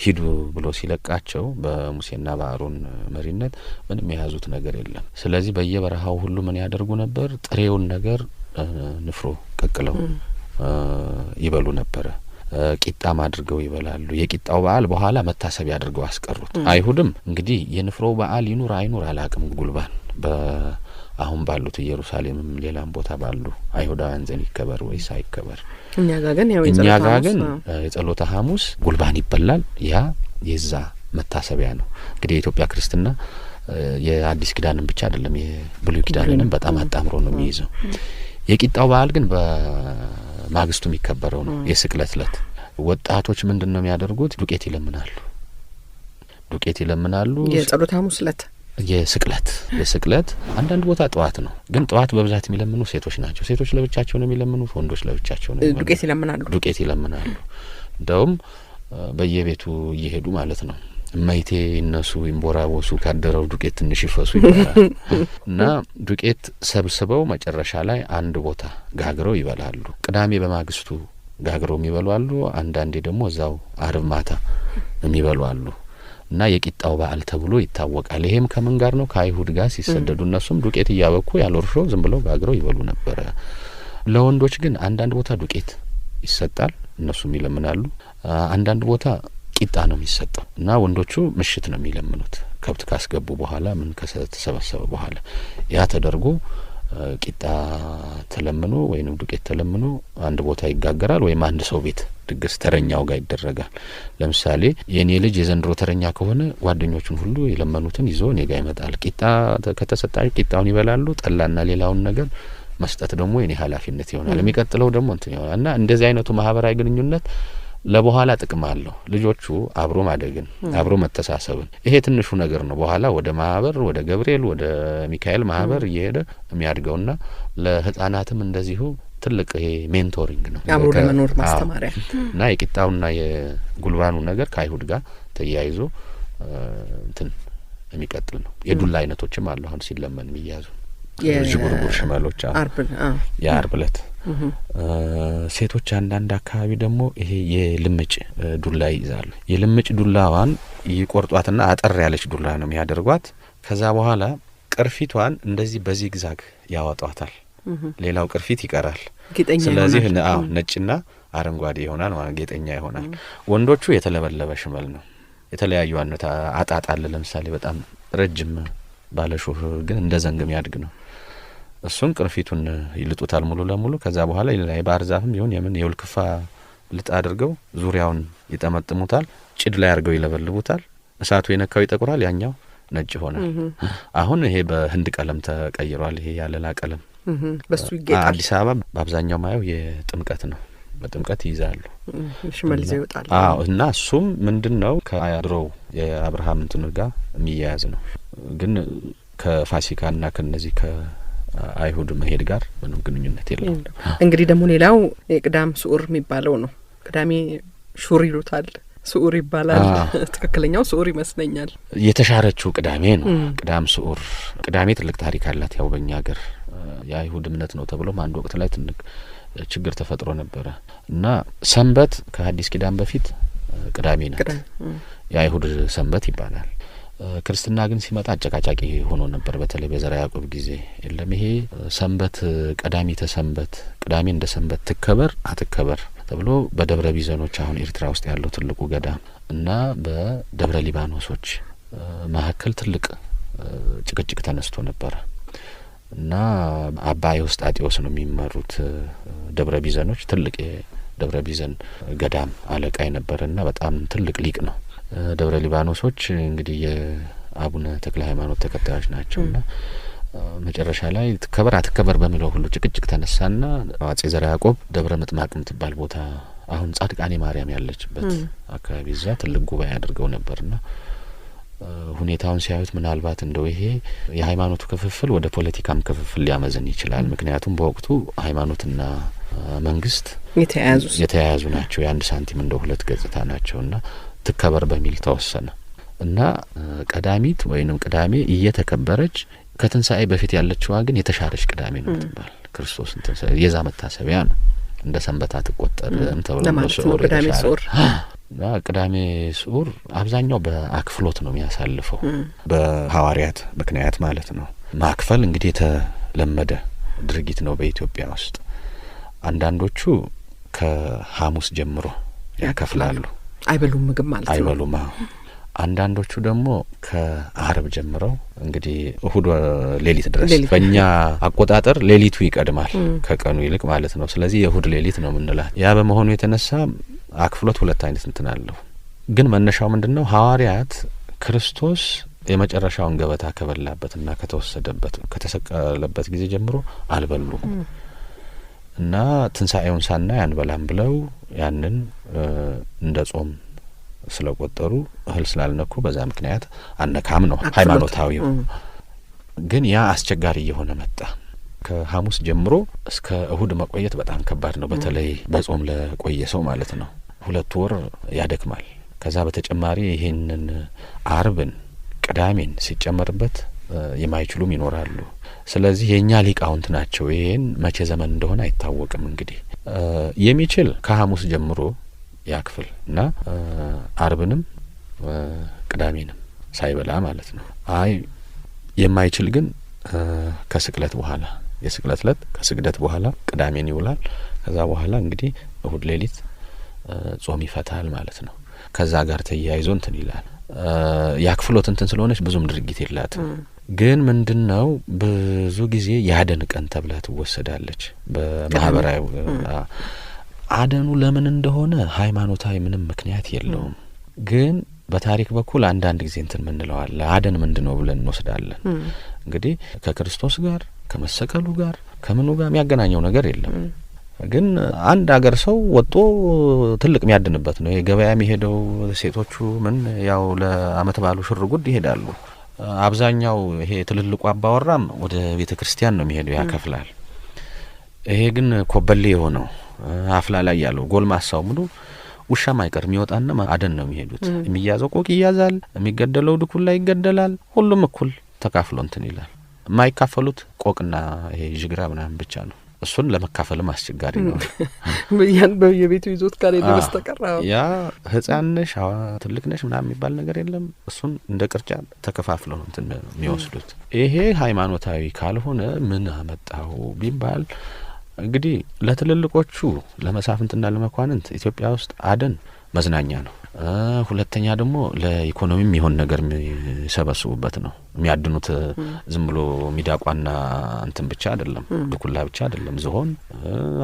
ሂዱ ብሎ ሲለቃቸው በሙሴና በአሮን መሪነት ምንም የያዙት ነገር የለም። ስለዚህ በየበረሃው ሁሉ ምን ያደርጉ ነበር? ጥሬውን ነገር ንፍሮ ቀቅለው ይበሉ ነበረ። ቂጣም አድርገው ይበላሉ። የቂጣው በዓል በኋላ መታሰቢያ አድርገው አስቀሩት። አይሁድም እንግዲህ የንፍሮ በዓል ይኑር አይኑር አላቅም። ጉልባን አሁን ባሉት ኢየሩሳሌምም ሌላም ቦታ ባሉ አይሁዳውያን ዘንድ ይከበር ወይስ አይከበር? እኛ ጋር ግን የጸሎተ ሐሙስ ጉልባን ይበላል። ያ የዛ መታሰቢያ ነው። እንግዲህ የኢትዮጵያ ክርስትና የአዲስ ኪዳንን ብቻ አይደለም የብሉይ ኪዳንንም በጣም አጣምሮ ነው የሚይዘው። የቂጣው በዓል ግን በማግስቱ የሚከበረው ነው። የስቅለት ዕለት ወጣቶች ምንድነው የሚያደርጉት? ዱቄት ይለምናሉ። የጸሎተ ሐሙስ ዕለት የስቅለት አንዳንድ ቦታ ጠዋት ነው። ግን ጠዋት በብዛት የሚለምኑ ሴቶች ናቸው። ሴቶች ለብቻቸው ነው የሚለምኑ፣ ወንዶች ለብቻቸው ነው ዱቄት ይለምናሉ። እንደውም በየቤቱ እየሄዱ ማለት ነው። እማይቴ እነሱ ይንቦራቦሱ ካደረው ዱቄት ትንሽ ይፈሱ ይባላል። እና ዱቄት ሰብስበው መጨረሻ ላይ አንድ ቦታ ጋግረው ይበላሉ። ቅዳሜ በማግስቱ ጋግረው የሚበሉ አሉ። አንዳንዴ ደግሞ እዛው አርብ ማታ የሚበሉ አሉ። እና የቂጣው በዓል ተብሎ ይታወቃል። ይሄም ከምን ጋር ነው? ከአይሁድ ጋር ሲሰደዱ እነሱም ዱቄት እያበኩ ያለ እርሾ ዝም ብለው ጋግረው ይበሉ ነበረ። ለወንዶች ግን አንዳንድ ቦታ ዱቄት ይሰጣል፣ እነሱም ይለምናሉ። አንዳንድ ቦታ ቂጣ ነው የሚሰጠው እና ወንዶቹ ምሽት ነው የሚለምኑት። ከብት ካስገቡ በኋላ ምን ከተሰበሰበ በኋላ ያ ተደርጎ ቂጣ ተለምኖ ወይንም ዱቄት ተለምኖ አንድ ቦታ ይጋገራል። ወይም አንድ ሰው ቤት ድግስ ተረኛው ጋር ይደረጋል። ለምሳሌ የኔ ልጅ የዘንድሮ ተረኛ ከሆነ ጓደኞቹን ሁሉ የለመኑትን ይዞ እኔ ጋር ይመጣል። ቂጣ ከተሰጣቸው ቂጣውን ይበላሉ። ጠላና ሌላውን ነገር መስጠት ደግሞ የኔ ኃላፊነት ይሆናል። የሚቀጥለው ደግሞ እንትን ይሆናል እና እንደዚህ አይነቱ ማህበራዊ ግንኙነት ለበኋላ ጥቅም አለው። ልጆቹ አብሮ ማደግን አብሮ መተሳሰብን ይሄ ትንሹ ነገር ነው። በኋላ ወደ ማህበር ወደ ገብርኤል ወደ ሚካኤል ማህበር እየሄደ የሚያድገውና ለህፃናትም እንደዚሁ ትልቅ ይሄ ሜንቶሪንግ ነው፣ አብሮ ለመኖር ማስተማሪያ እና የቂጣውና የጉልባኑ ነገር ከአይሁድ ጋር ተያይዞ እንትን የሚቀጥል ነው። የዱላ አይነቶችም አሉ አሁን ሲለመን የሚያዙ የጅጉርጉር ሽመሎች የአርብ ዕለት ሴቶች አንዳንድ አካባቢ ደግሞ ይሄ የልምጭ ዱላ ይይዛሉ። የልምጭ ዱላዋን ይቆርጧትና አጠር ያለች ዱላ ነው የሚያደርጓት። ከዛ በኋላ ቅርፊቷን እንደዚህ በዚግዛግ ያወጧታል። ሌላው ቅርፊት ይቀራል። ስለዚህ ነጭና አረንጓዴ ይሆናል ማለት ጌጠኛ ይሆናል። ወንዶቹ የተለበለበ ሽመል ነው። የተለያዩ አይነት አጣጣለ ለምሳሌ በጣም ረጅም ባለሾህ ግን እንደ ዘንግ የሚያድግ ነው። እሱን ቅርፊቱን ይልጡታል ሙሉ ለሙሉ። ከዛ በኋላ የባህር ዛፍም ይሁን የምን የውልክፋ ልጥ አድርገው ዙሪያውን ይጠመጥሙታል። ጭድ ላይ አድርገው ይለበልቡታል። እሳቱ የነካው ይጠቁራል፣ ያኛው ነጭ ሆነ። አሁን ይሄ በህንድ ቀለም ተቀይሯል። ይሄ ያለላ ቀለም በሱ ይጌጣል። አዲስ አበባ በአብዛኛው ማየው የጥምቀት ነው። በጥምቀት ይይዛሉ፣ ሽመልዝ ይወጣል። እና እሱም ምንድነው ከድሮው የአብርሃም እንትን ጋር የሚያያዝ ነው። ግን ከፋሲካና ከነዚህ ከአይሁድ መሄድ ጋር ምንም ግንኙነት የለውም። እንግዲህ ደግሞ ሌላው የቅዳም ስዑር የሚባለው ነው። ቅዳሜ ሹር ይሉታል፣ ስዑር ይባላል። ትክክለኛው ስዑር ይመስለኛል። የተሻረችው ቅዳሜ ነው። ቅዳም ስዑር። ቅዳሜ ትልቅ ታሪክ አላት። ያው በእኛ ሀገር የአይሁድ እምነት ነው ተብሎም አንድ ወቅት ላይ ትልቅ ችግር ተፈጥሮ ነበረ እና ሰንበት ከሐዲስ ኪዳን በፊት ቅዳሜ ናት። የአይሁድ ሰንበት ይባላል። ክርስትና ግን ሲመጣ አጨቃጫቂ ሆኖ ነበር። በተለይ በዘርዓ ያዕቆብ ጊዜ የለም ይሄ ሰንበት ቀዳሚተ ሰንበት፣ ቅዳሜ እንደ ሰንበት ትከበር አትከበር ተብሎ በደብረ ቢዘኖች አሁን ኤርትራ ውስጥ ያለው ትልቁ ገዳም እና በደብረ ሊባኖሶች መካከል ትልቅ ጭቅጭቅ ተነስቶ ነበረ እና አባ ኤዎስጣቴዎስ ነው የሚመሩት ደብረ ቢዘኖች። ትልቅ የደብረ ቢዘን ገዳም አለቃ የነበረና በጣም ትልቅ ሊቅ ነው። ደብረ ሊባኖሶች እንግዲህ የአቡነ ተክለ ሃይማኖት ተከታዮች ናቸውና መጨረሻ ላይ ትከበር አትከበር በሚለው ሁሉ ጭቅጭቅ ተነሳና አጼ ዘርዓ ያዕቆብ ደብረ ምጥማቅ የምትባል ቦታ አሁን ጻድቃኔ ማርያም ያለችበት አካባቢ እዛ ትልቅ ጉባኤ አድርገው ነበርና ሁኔታውን ሲያዩት ምናልባት እንደው ይሄ የሃይማኖቱ ክፍፍል ወደ ፖለቲካም ክፍፍል ሊያመዝን ይችላል። ምክንያቱም በወቅቱ ሃይማኖትና መንግስት የተያያዙ ናቸው። የአንድ ሳንቲም እንደ ሁለት ገጽታ ናቸውና ትከበር በሚል ተወሰነ እና ቀዳሚት ወይንም ቅዳሜ እየተከበረች ከትንሳኤ በፊት ያለችዋ ግን የተሻረች ቅዳሜ ነው ትባል። ክርስቶስን ትንሳኤ የዛ መታሰቢያ ነው። እንደ ሰንበት አትቆጠርም ተብሎ ነው ቅዳሜ ስዑር። ቅዳሜ ስዑር አብዛኛው በአክፍሎት ነው የሚያሳልፈው፣ በሐዋርያት ምክንያት ማለት ነው። ማክፈል እንግዲህ የተለመደ ድርጊት ነው በኢትዮጵያ ውስጥ። አንዳንዶቹ ከሐሙስ ጀምሮ ያከፍላሉ። አይበሉም፣ ምግብ ማለት ነው። አይበሉም። አንዳንዶቹ ደግሞ ከአርብ ጀምረው እንግዲህ እሁድ ሌሊት ድረስ፣ በእኛ አቆጣጠር ሌሊቱ ይቀድማል ከቀኑ ይልቅ ማለት ነው። ስለዚህ የእሁድ ሌሊት ነው የምንላት። ያ በመሆኑ የተነሳ አክፍሎት ሁለት አይነት እንትን አለው። ግን መነሻው ምንድነው? ሐዋርያት ክርስቶስ የመጨረሻውን ገበታ ከበላበትና ከተወሰደበት ከተሰቀለበት ጊዜ ጀምሮ አልበሉም እና ትንሳኤውን ሳናይ አንበላም ብለው ያንን እንደ ጾም ስለቆጠሩ እህል ስላልነኩ በዛ ምክንያት አነካም ነው ሃይማኖታዊው። ግን ያ አስቸጋሪ እየሆነ መጣ። ከሐሙስ ጀምሮ እስከ እሁድ መቆየት በጣም ከባድ ነው፣ በተለይ በጾም ለቆየ ሰው ማለት ነው። 2 ወር ያደክማል። ከዛ በተጨማሪ ይሄንን አርብን ቅዳሜን ሲጨመርበት የማይችሉም ይኖራሉ። ስለዚህ የኛ ሊቃውንት ናቸው ይሄን መቼ ዘመን እንደሆነ አይታወቅም። እንግዲህ የሚችል ከሐሙስ ጀምሮ ያክፍል እና አርብንም ቅዳሜንም ሳይበላ ማለት ነው። አይ የማይችል ግን ከስቅለት በኋላ የስቅለት ዕለት ከስግደት በኋላ ቅዳሜን ይውላል። ከዛ በኋላ እንግዲህ እሁድ ሌሊት ጾም ይፈታል ማለት ነው። ከዛ ጋር ተያይዞ እንትን ይላል። ያክፍሎት እንትን ስለሆነች ብዙም ድርጊት የላትም። ግን ምንድነው ብዙ ጊዜ የአደን ቀን ተብላ ትወሰዳለች በማህበራዊ አደኑ ለምን እንደሆነ ሃይማኖታዊ ምንም ምክንያት የለውም። ግን በታሪክ በኩል አንዳንድ ጊዜ እንትን ምንለዋል አደን ምንድነው ብለን እንወስዳለን። እንግዲህ ከክርስቶስ ጋር ከመሰቀሉ ጋር ከምኑ ጋር የሚያገናኘው ነገር የለም። ግን አንድ አገር ሰው ወጦ ትልቅ የሚያድንበት ነው። የገበያ የሚሄደው ሴቶቹ ምን ያው ለአመት ባሉ ሽር ጉድ ይሄዳሉ። አብዛኛው ይሄ ትልልቁ አባወራም ወደ ቤተ ክርስቲያን ነው የሚሄደው፣ ያከፍላል። ይሄ ግን ኮበሌ የሆነው አፍላ ላይ ያለው ጎልማሳው ሙሉ ውሻም አይቀርም ይወጣና አደን ነው የሚሄዱት። የሚያዘው ቆቅ ይያዛል፣ የሚገደለው ድኩል ላይ ይገደላል። ሁሉም እኩል ተካፍሎ እንትን ይላል። የማይካፈሉት ቆቅና ይሄ ጅግራ ምናምን ብቻ ነው። እሱን ለመካፈልም አስቸጋሪ ነው። ያን በየቤቱ ይዞት ካልሄደ በስተቀር ያ ህፃን ነሽ ትልቅ ነሽ ምናምን የሚባል ነገር የለም። እሱን እንደ ቅርጫ ተከፋፍለው እንትን የሚወስዱት። ይሄ ሃይማኖታዊ ካልሆነ ምን አመጣው ቢባል እንግዲህ ለትልልቆቹ ለመሳፍንትና ለመኳንንት ኢትዮጵያ ውስጥ አደን መዝናኛ ነው። ሁለተኛ ደግሞ ለኢኮኖሚም ይሆን ነገር የሚሰበስቡበት ነው። የሚያድኑት ዝም ብሎ ሚዳቋና እንትን ብቻ አይደለም፣ ድኩላ ብቻ አይደለም። ዝሆን፣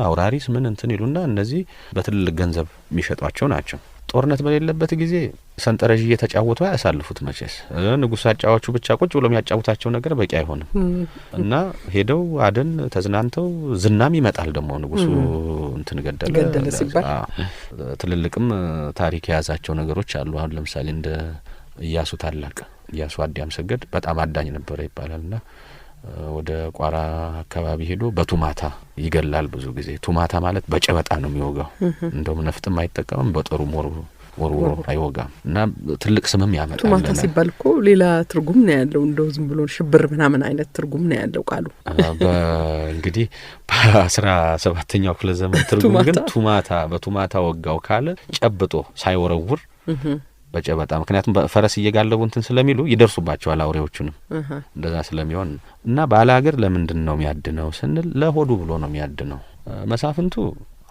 አውራሪስ ምን እንትን ይሉና እነዚህ በትልልቅ ገንዘብ የሚሸጧቸው ናቸው። ጦርነት በሌለበት ጊዜ ሰንጠረዥ እየተጫወቱ ያሳልፉት መቼስ ንጉስ አጫዋቹ ብቻ ቁጭ ብሎ የሚያጫውታቸው ነገር በቂ አይሆንም እና ሄደው አደን ተዝናንተው ዝናም ይመጣል። ደግሞ ንጉሱ እንትን ገደለ ሲባል ትልልቅም ታሪክ የያዛቸው ነገሮች አሉ። አሁን ለምሳሌ እንደ ኢያሱ ታላቅ ኢያሱ አዲያም ሰገድ በጣም አዳኝ ነበር ይባላልና ወደ ቋራ አካባቢ ሄዶ በቱማታ ይገላል። ብዙ ጊዜ ቱማታ ማለት በጨበጣ ነው የሚወጋው። እንደውም ነፍጥም አይጠቀምም፣ በጦሩ ወሩ አይወጋም እና ትልቅ ስምም ያመጣል። ቱማታ ሲባል እኮ ሌላ ትርጉም ነው ያለው። እንደው ዝም ብሎ ሽብር ምናምን አይነት ትርጉም ነው ያለው ቃሉ። እንግዲህ በ17ኛው ክፍለ ዘመን ትርጉም ግን በቱማታ ወጋው ካለ ጨብጦ ሳይወረውር በጨበጣ። ምክንያቱም በፈረስ እየጋለቡ እንትን ስለሚሉ ይደርሱባቸዋል አውሬዎቹንም እንደዛ ስለሚሆን እና ባላገር ለምንድን ነው የሚያድነው ስንል ለሆዱ ብሎ ነው የሚያድነው። መሳፍንቱ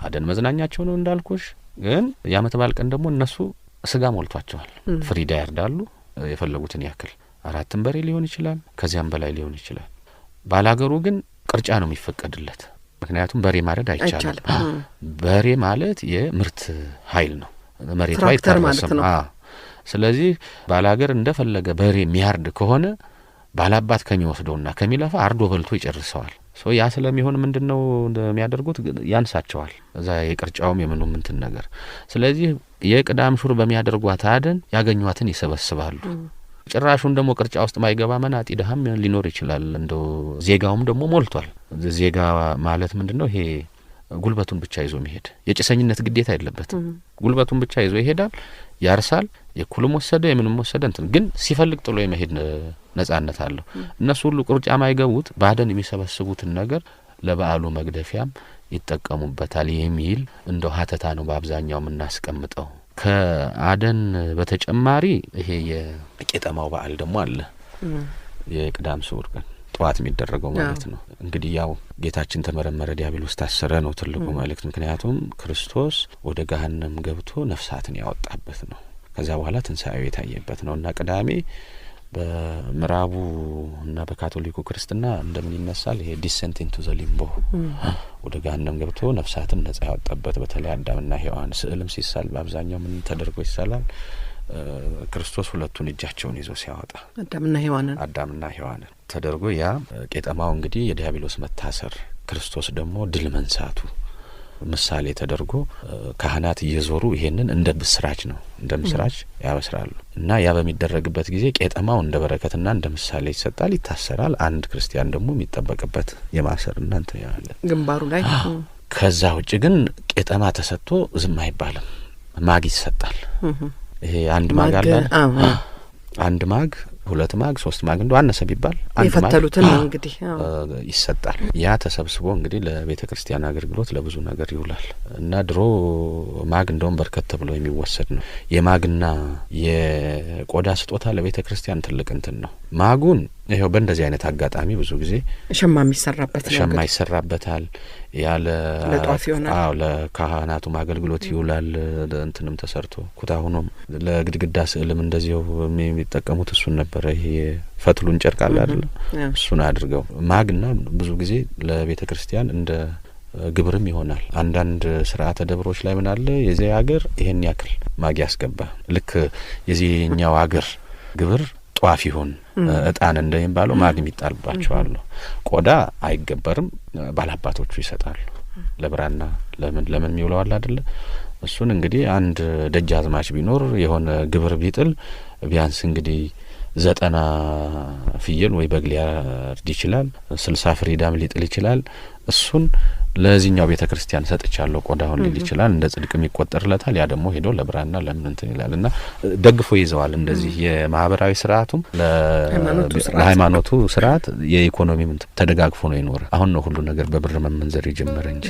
አደን መዝናኛቸው ነው እንዳልኩሽ። ግን የዓመት በዓል ቀን ደግሞ እነሱ ስጋ ሞልቷቸዋል። ፍሪዳ ያርዳሉ የፈለጉትን ያክል 4 በሬ ሊሆን ይችላል፣ ከዚያም በላይ ሊሆን ይችላል። ባላገሩ ግን ቅርጫ ነው የሚፈቀድለት። ምክንያቱም በሬ ማረድ አይቻልም። በሬ ማለት የምርት ኃይል ነው። መሬቱ አይታረስም። ስለዚህ ባላገር እንደፈለገ በሬ የሚያርድ ከሆነ ባላባት ከሚወስደውና ከሚለፋ አርዶ በልቶ ይጨርሰዋል። ያ ስለሚሆን ምንድነው እንደሚያደርጉት ያንሳቸዋል እዛ የቅርጫውም የምኑም እንትን ነገር። ስለዚህ የቅዳም ሹር በሚያደርጓት አደን ያገኟትን ይሰበስባሉ። ጭራሹን ደግሞ ቅርጫ ውስጥ ማይገባ መናጢ ደሃም ሊኖር ይችላል። እንደው ዜጋውም ደግሞ ሞልቷል። ዜጋ ማለት ምንድነው? ይሄ ጉልበቱን ብቻ ይዞ መሄድ የጭሰኝነት ግዴታ የለበትም። ጉልበቱን ብቻ ይዞ ይሄዳል፣ ያርሳል። የኩልም ወሰደ የምንም ወሰደ እንትን ግን ሲፈልግ ጥሎ የመሄድ ነጻነት አለው። እነሱ ሁሉ ቅርጫ ማይገቡት ባደን የሚሰበስቡትን ነገር ለበዓሉ መግደፊያም ይጠቀሙበታል የሚል እንደው ሀተታ ነው በአብዛኛው የምናስቀምጠው። ከአደን በተጨማሪ ይሄ የቄጠማው በዓል ደግሞ አለ። የቅዳም ስዑር ቀን ጠዋት የሚደረገው ማለት ነው። እንግዲህ ያው ጌታችን ተመረመረ፣ ዲያብሎስ ታሰረ ነው ትልቁ መልእክት። ምክንያቱም ክርስቶስ ወደ ገሃነም ገብቶ ነፍሳትን ያወጣበት ነው። ከዛ በኋላ ትንሣኤው የታየበት ነው እና ቅዳሜ በምዕራቡ እና በካቶሊኩ ክርስትና እንደምን ይነሳል? ይሄ ዲሰንት ኢንቱ ዘ ሊምቦ ወደ ገሃነም ገብቶ ነፍሳትን ነጻ ያወጣበት። በተለይ አዳምና ሔዋን ስዕልም ሲሳል በአብዛኛው ምን ተደርጎ ይሳላል? ክርስቶስ ሁለቱን እጃቸውን ይዞ ሲያወጣ አዳምና ሔዋንን ተደርጎ ያ ቄጠማው እንግዲህ የዲያብሎስ መታሰር ክርስቶስ ደግሞ ድል መንሳቱ ምሳሌ ተደርጎ ካህናት እየዞሩ ይሄንን እንደ ብስራች ነው እንደ ምስራች ያበስራሉ እና ያ በሚደረግበት ጊዜ ቄጠማው እንደ በረከትና እንደ ምሳሌ ይሰጣል፣ ይታሰራል። አንድ ክርስቲያን ደግሞ የሚጠበቅበት የማሰርና እንትን ያለ ግንባሩ ላይ። ከዛ ውጭ ግን ቄጠማ ተሰጥቶ ዝም አይባልም። ማግ ይሰጣል። ይሄ አንድ ማግ አለ። አንድ ማግ፣ 2 ማግ፣ 3 ማግ እንደው አነሰ ቢባል አንድ ማግ የፈተሉትን ነው እንግዲህ ይሰጣል። ያ ተሰብስቦ እንግዲህ ለቤተ ክርስቲያን አገልግሎት ለብዙ ነገር ይውላል እና ድሮ ማግ እንደውም በርከት ተብሎ የሚወሰድ ነው። የማግና የቆዳ ስጦታ ለቤተ ክርስቲያን ትልቅ እንትን ነው። ማጉን ይሄው በእንደዚህ አይነት አጋጣሚ ብዙ ጊዜ ሸማ ይሰራበታል። ያለ ለጧፍ ይሆናል። ለካህናቱ አገልግሎት ይውላል። እንትንም ተሰርቶ ኩታሁንም ለግድግዳ ስዕልም እንደዚሁ የሚጠቀሙት እሱን ነበር። ይሄ ፈትሉን ጨርቅ አለ አይደል? እሱን አድርገው ማግና ብዙ ጊዜ ለቤተ ክርስቲያን እንደ ግብርም ይሆናል። አንዳንድ ስርዓተ ደብሮች ላይ ምን አለ የዚህ ሀገር ይሄን ያክል ማግ ያስገባ፣ ልክ የዚህኛው ሀገር ግብር ጧፍ ይሁን እጣን እንደሚባለው ማግም ይጣልባቸዋል። ቆዳ አይገበርም፣ ባላባቶቹ ይሰጣሉ። ለብራና ለምን ይውለዋል አይደል? እሱን እንግዲህ አንድ ደጃዝማች ቢኖር የሆነ ግብር ቢጥል ቢያንስ እንግዲህ 90 ፍየል ወይ በግ ሊያርድ ይችላል፣ 60 ፍሪዳም ሊጥል ይችላል። እሱን ለዚህኛው ቤተ ክርስቲያን ሰጥቻለሁ ቆዳውን ሊል ይችላል። እንደ ጽድቅም ይቆጠርለታል። ያ ደግሞ ሄዶ ለብራና ለምን እንትን ይላልና ደግፎ ይዘዋል። እንደዚህ የማህበራዊ ስርዓቱም ለሃይማኖቱ ስርዓት የኢኮኖሚም ተደጋግፎ ነው ይኖር። አሁን ነው ሁሉ ነገር በብር መመንዘር የጀመረ እንጂ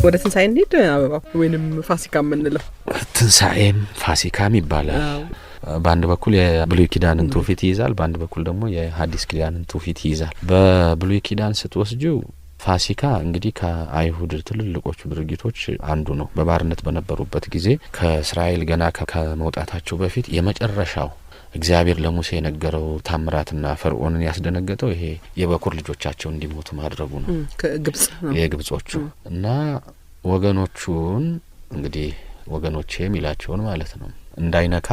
ወደ ትንሳኤ እንሂድ። አበባው ወይንም ፋሲካ የምንለው ትንሳኤም ፋሲካም ይባላል። በአንድ በኩል የብሉይ ኪዳንን ትውፊት ይይዛል፣ በአንድ በኩል ደግሞ የሐዲስ ኪዳንን ትውፊት ይይዛል። በብሉይ ኪዳን ስትወስጂው ፋሲካ እንግዲህ ከአይሁድ ትልልቆቹ ድርጊቶች አንዱ ነው። በባርነት በነበሩበት ጊዜ ከእስራኤል ገና ከመውጣታቸው በፊት የመጨረሻው እግዚአብሔር ለሙሴ የነገረው ታምራትና ፈርዖንን ያስደነገጠው ይሄ የበኩር ልጆቻቸው እንዲሞቱ ማድረጉ ነው። ከግብጽ ነው የግብጾቹ እና ወገኖቹን እንግዲህ ወገኖቼ የሚላቸውን ማለት ነው እንዳይነካ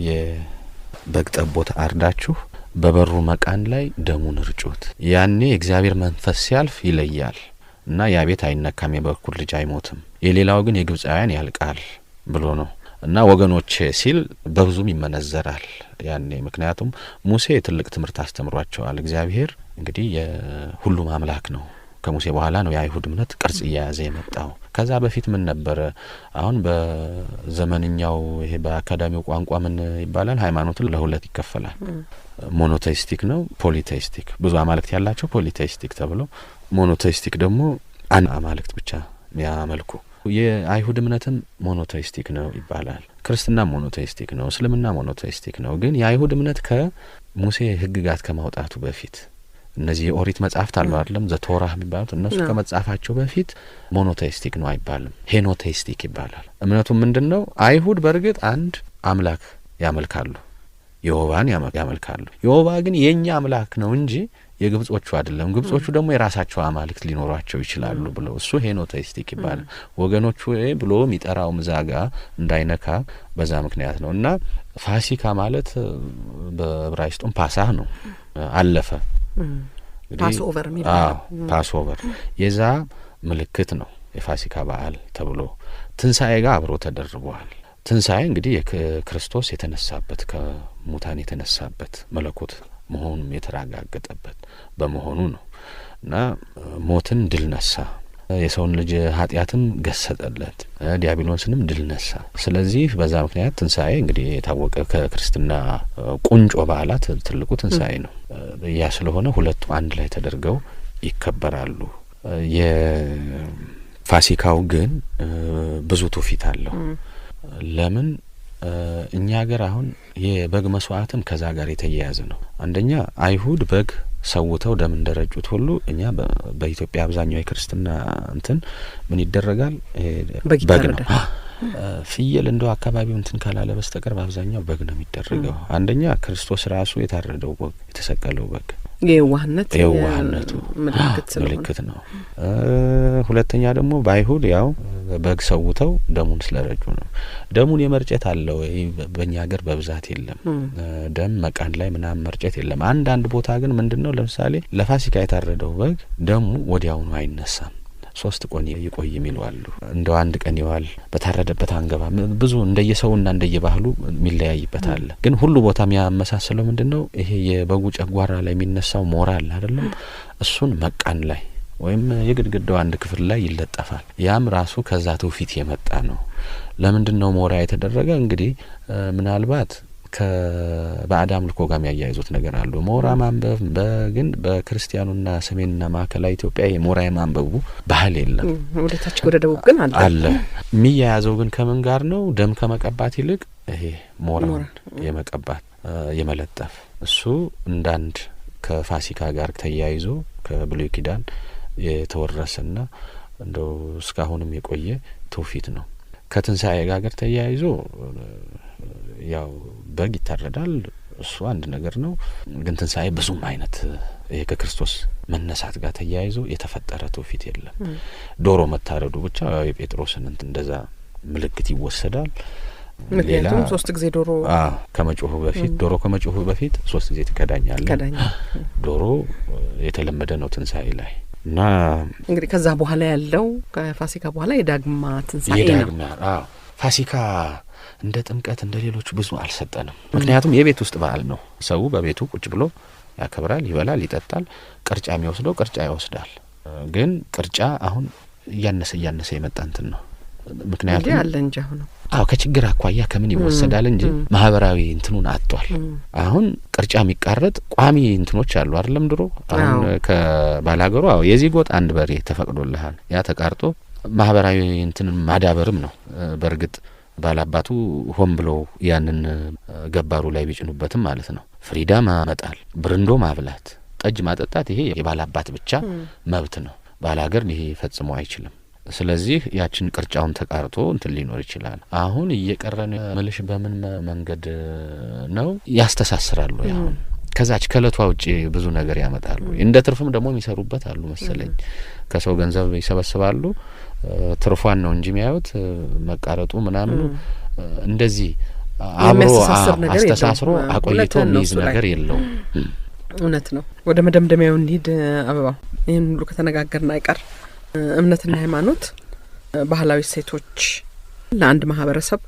የበግ ጠቦት አርዳችሁ በበሩ መቃን ላይ ደሙን እርጩት፣ ያኔ የእግዚአብሔር መንፈስ ሲያልፍ ይለያል እና ያ ቤት አይነካም፣ የበኩር ልጅ አይሞትም፣ የሌላው ግን የግብጻውያን ያልቃል ብሎ ነው። እና ወገኖቼ ሲል በብዙም ይመነዘራል ያኔ። ምክንያቱም ሙሴ ትልቅ ትምህርት አስተምሯቸዋል። እግዚአብሔር እንግዲህ የሁሉም አምላክ ነው። ከሙሴ በኋላ ነው የአይሁድ እምነት ቅርጽ እየያዘ የመጣው። ከዛ በፊት ምን ነበረ? አሁን በዘመንኛው ይሄ በአካዳሚው ቋንቋ ምን ይባላል? ሃይማኖትን ለሁለት ይከፈላል። ሞኖቴይስቲክ ነው፣ ፖሊቴይስቲክ። ብዙ አማልክት ያላቸው ፖሊቴይስቲክ ተብሎ፣ ሞኖቴይስቲክ ደግሞ አንድ አማልክት ብቻ የሚያመልኩ። የአይሁድ እምነትም ሞኖቴይስቲክ ነው ይባላል። ክርስትና ሞኖቴይስቲክ ነው፣ እስልምና ሞኖቴይስቲክ ነው። ግን የአይሁድ እምነት ከሙሴ ሕግጋት ከማውጣቱ በፊት እነዚህ የኦሪት መጻሕፍት አሉ አይደለም፣ ዘቶራህ የሚባሉት እነሱ ከመጻፋቸው በፊት ሞኖቴይስቲክ ነው አይባልም፣ ሄኖቴይስቲክ ይባላል። እምነቱ ምንድነው? አይሁድ በእርግጥ አንድ አምላክ ያመልካሉ፣ የሆባን ያመልካሉ። የሆባ ግን የኛ አምላክ ነው እንጂ የግብጾቹ አይደለም። ግብጾቹ ደግሞ የራሳቸው አማልክት ሊኖሯቸው ይችላሉ ብለው እሱ ሄኖቴይስቲክ ይባላል። ወገኖቹ ብሎ የሚጠራው ምዛጋ እንዳይነካ በዛ ምክንያት ነው። እና ፋሲካ ማለት በዕብራይስጡም ፓሳህ ነው፣ አለፈ ፓስኦቨር የሚባለው ፓስኦቨር የዛ ምልክት ነው የፋሲካ በዓል ተብሎ። ትንሣኤ ጋር አብሮ ተደርቧል። ትንሣኤ እንግዲህ የክርስቶስ የተነሳበት ከሙታን የተነሳበት መለኮት መሆኑም የተረጋገጠበት በመሆኑ ነው እና ሞትን ድል ነሳ፣ የሰውን ልጅ ኃጢአትም ገሰጠለት፣ ዲያብሎስንም ድል ነሳ። ስለዚህ በዛ ምክንያት ትንሣኤ እንግዲህ የታወቀ ከክርስትና ቁንጮ በዓላት ትልቁ ትንሣኤ ነው። ያ ስለሆነ ሁለቱ አንድ ላይ ተደርገው ይከበራሉ። የፋሲካው ግን ብዙ ትውፊት አለው። ለምን? እኛ ሀገር አሁን የበግ መስዋዕትም ከዛ ጋር የተያያዘ ነው። አንደኛ አይሁድ በግ ሰውተው ደም እንደረጩት ሁሉ እኛ በኢትዮጵያ አብዛኛው የክርስትና እንትን ምን ይደረጋል? በግ ነው። ፍየል እንደው አካባቢው እንትን ካላለ በስተቀር በአብዛኛው በግ ነው የሚደረገው። አንደኛ ክርስቶስ ራሱ የታረደው በግ፣ የተሰቀለው በግ የዋህነቱ ምልክት ነው። ሁለተኛ ደግሞ በአይሁድ ያው በግ ሰውተው ደሙን ስለረጩ ነው። ደሙን የመርጨት አለው በእኛ ሀገር በብዛት የለም። ደም መቃን ላይ ምናምን መርጨት የለም። አንዳንድ ቦታ ግን ምንድነው ለምሳሌ ለፋሲካ የታረደው በግ ደሙ ወዲያውኑ አይነሳም፣ 3 ቀን ይቆይ የሚሏሉ። እንደው አንድ ቀን ይዋል በታረደበት አንገባ። ብዙ እንደየሰውና እንደየባህሉ የሚለያይበት አለ። ግን ሁሉ ቦታ የሚያመሳስለው ምንድነው? ይሄ የበጉ ጨጓራ ላይ የሚነሳው ሞራል አይደለም፣ እሱን መቃን ላይ ወይም የግድግዳው አንድ ክፍል ላይ ይለጠፋል። ያም ራሱ ከዛ ትውፊት የመጣ ነው። ለምንድነው ሞራ የተደረገ? እንግዲህ ምናልባት ከባዕድ አምልኮ ጋር የሚያያይዙት ነገር አሉ። ሞራ ማንበብ ግን በክርስቲያኑና ሰሜንና ማዕከላዊ ኢትዮጵያ የሞራ የማንበቡ ባህል የለም። ወደ ታች ወደ ደቡብ ግን አለ። የሚያያዘው ግን ከምን ጋር ነው? ደም ከመቀባት ይልቅ ይሄ ሞራውን የመቀባት የመለጠፍ እሱ እንዳንድ ከፋሲካ ጋር ተያይዞ ከብሉይ ኪዳን የተወረሰና እንደው እስካሁንም የቆየ ትውፊት ነው። ከትንሣኤ ጋር ተያይዞ ያው በግ ይታረዳል፣ እሱ አንድ ነገር ነው። ግን ትንሣኤ ብዙም አይነት ይሄ ከክርስቶስ መነሳት ጋር ተያይዞ የተፈጠረ ትውፊት የለም። ዶሮ መታረዱ ብቻ የጴጥሮስን እንደዛ ምልክት ይወሰዳል። ምክንያቱም 3 ጊዜ ዶሮ ከመጮሁ በፊት 3 ጊዜ ትከዳኛለህ። ዶሮ የተለመደ ነው ትንሣኤ ላይ እና እንግዲህ ከዛ በኋላ ያለው ከፋሲካ በኋላ የዳግማ ትንሣኤ ነው። ፋሲካ እንደ ጥምቀት እንደ ሌሎቹ ብዙ አልሰጠንም። ምክንያቱም የቤት ውስጥ በዓል ነው። ሰው በቤቱ ቁጭ ብሎ ያከብራል፣ ይበላል፣ ይጠጣል። ቅርጫ የሚወስደው ቅርጫ ይወስዳል። ግን ቅርጫ አሁን እያነሰ የመጣ እንትን ነው። ምክንያቱም ያለ እንጂ ከችግር አኳያ ከምን ይወሰዳል እንጂ ማህበራዊ እንትኑን አጥቷል። አሁን ቅርጫ የሚቃረጥ ቋሚ እንትኖች አሉ አይደለም? ድሮ አሁን ከባላገሩ የዚህ ጎጥ አንድ በሬ ተፈቅዶልሃል። ያ ተቃርጦ ማህበራዊ እንትንን ማዳበርም ነው። በእርግጥ ባላባቱ ሆን ብሎ ያንን ገባሩ ላይ ቢጭኑበትም ማለት ነው ፍሪዳም ማመጣል ብርንዶ ማብላት ጠጅ ማጠጣት ይሄ የባላባት ብቻ መብት ነው ባላገር ይሄ ፈጽሞ አይችልም ስለዚህ ያችን ቅርጫውን ተቃርቶ እንትን ሊኖር ይችላል አሁን እየቀረን መልሽ በምን መንገድ ነው ያስተሳስራሉ ያው ከዛች ከለቷ ውጪ ብዙ ነገር ያመጣሉ እንደ ትርፍም ደግሞ የሚሰሩበት አሉ መሰለኝ ከሰው ገንዘብ ይሰበስባሉ ትርፏን ነው እንጂ የሚያዩት መቃረጡ ምናምን እንደዚህ አብሮ አስተሳስሮ አቆይቶ የሚይዝ ነገር የለውም እውነት ነው ወደ መደምደሚያው እንሂድ አበባው ይሄን ሁሉ ከተነጋገርና አይቀር እምነትና ሃይማኖት ባህላዊ ሴቶች ለአንድ ማህበረሰብ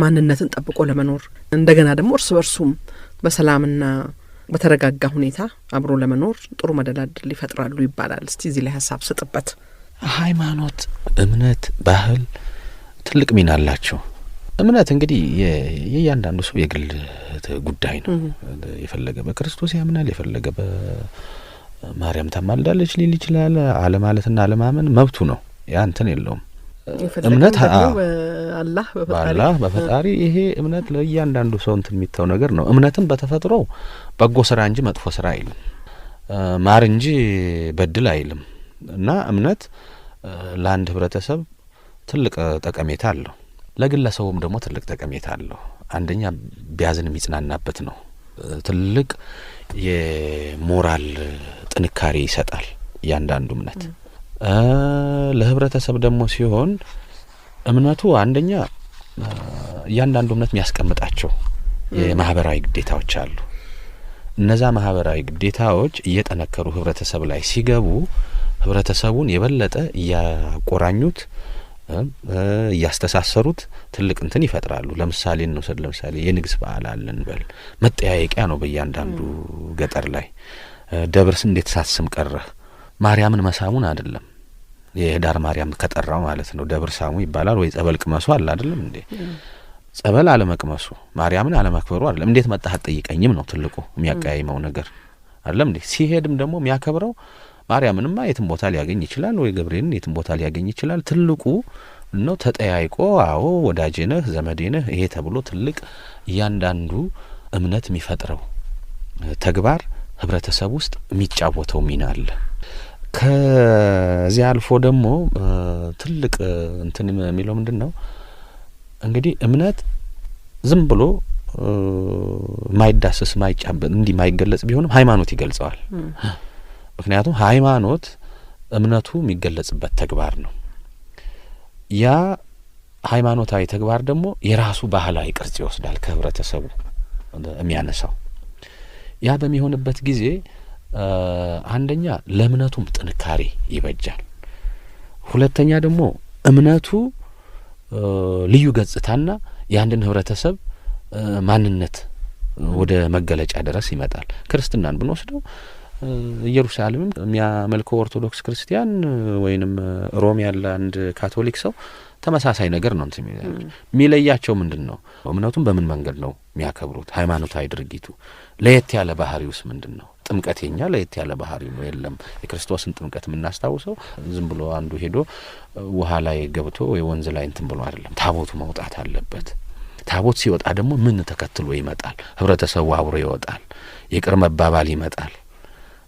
ማንነትን ጠብቆ ለመኖር እንደገና ደግሞ እርስ በርሱም በሰላምና በተረጋጋ ሁኔታ አብሮ ለመኖር ጥሩ መደላድል ይፈጥራሉ ይባላል እስቲ እዚህ ላይ ሐሳብ ስጥበት ሃይማኖት እምነት ባህል ትልቅ ሚና አላቸው እምነት እንግዲህ የእያንዳንዱ ሰው የግል ጉዳይ ነው የፈለገ በክርስቶስ ያምናል የፈለገ በማርያም ታማልዳለች ሊል ይችላል አለማለትና አለማመን መብቱ ነው ያ እንትን የለውም እምነት አላህ በፈጣሪ ይሄ እምነት ለእያንዳንዱ ሰው እንትን የሚታው ነገር ነው እምነትን በተፈጥሮ በጎ ስራ እንጂ መጥፎ ስራ አይልም ማር እንጂ በድል አይልም እና እምነት ለአንድ ህብረተሰብ ትልቅ ጠቀሜታ አለው ለግለሰቡም ደግሞ ትልቅ ጠቀሜታ አለው አንደኛ ቢያዝን የሚጽናናበት ነው ትልቅ የሞራል ጥንካሬ ይሰጣል ያንዳንዱ እምነት ለህብረተሰብ ደግሞ ሲሆን እምነቱ አንደኛ ያንዳንዱ እምነት የሚያስቀምጣቸው የማህበራዊ ግዴታዎች አሉ እነዛ ማህበራዊ ግዴታዎች እየጠነከሩ ህብረተሰብ ላይ ሲገቡ ህብረተሰቡን የበለጠ ያቆራኙት ያስተሳሰሩት ትልቅ እንትን ይፈጥራሉ ለምሳሌ እንውሰድ ለምሳሌ የንግስ በዓል አለን በል መጠያየቂያ ነው በእያንዳንዱ ገጠር ላይ ደብርስ እንዴት ሳስም ቀረህ ማርያምን መሳሙን አይደለም የዳር ማርያም ከጠራው ማለት ነው ደብር ሳሙ ይባላል ወይ ጸበል ቅመሱ አለ አይደለም እንዴ ጸበል አለመቅመሱ ማርያምን አለማክበሩ አይደለም እንዴት መጣህ ጠይቀኝም ነው ትልቁ የሚያቀያይመው ነገር አይደለም እንዴ ሲሄድም ደግሞ የሚያከብረው ማርያምንማ የትም ቦታ ሊያገኝ ይችላል ወይ ገብርኤልን የትም ቦታ ሊያገኝ ይችላል ትልቁ ነው ተጠያይቆ አዎ ወዳጄ ነህ ዘመዴ ነህ ይሄ ተብሎ ትልቅ እያንዳንዱ እምነት የሚፈጥረው ተግባር ህብረተሰብ ውስጥ የሚጫወተው ሚና አለ ከዚህ አልፎ ደግሞ ትልቅ እንትን የሚለው ምንድነው እንግዲህ እምነት ዝም ብሎ ማይዳሰስ ማይጫበጥ እንዲ ማይገለጽ ቢሆንም ሃይማኖት ይገልጸዋል ምክንያቱም ሃይማኖት እምነቱ የሚገለጽበት ተግባር ነው ያ ሃይማኖታዊ ተግባር ደግሞ የራሱ ባህላዊ ቅርጽ ይወስዳል ከህብረተሰቡ የሚያነሳው ያ በሚሆንበት ጊዜ አንደኛ ለእምነቱም ጥንካሬ ይበጃል ሁለተኛ ደግሞ እምነቱ ልዩ ገጽታና ያንድን ህብረተሰብ ማንነት ወደ መገለጫ ድረስ ይመጣል ክርስትናን ብንወስደው ኢየሩሳሌም የሚያመልከው ኦርቶዶክስ ክርስቲያን ወይንም ሮም ያለ አንድ ካቶሊክ ሰው ተመሳሳይ ነገር ነው እንትን የሚለያቸው ምንድነው እምነቱን በምን መንገድ ነው የሚያከብሩት ሃይማኖታዊ ድርጊቱ ለየት ያለ ባህሪውስ ምንድነው ጥምቀተኛ ለየት ያለ ባህሪው ነው የለም የክርስቶስን ጥምቀት የምናስታውሰው ዝም ብሎ አንዱ ሄዶ ውሃ ላይ ገብቶ ወይ ወንዝ ላይ እንትን ብሎ አይደለም ታቦቱ መውጣት አለበት ታቦት ሲወጣ ደግሞ ምን ተከትሎ ይመጣል ህብረተሰቡ አብሮ ይወጣል ይቅር መባባል ይመጣል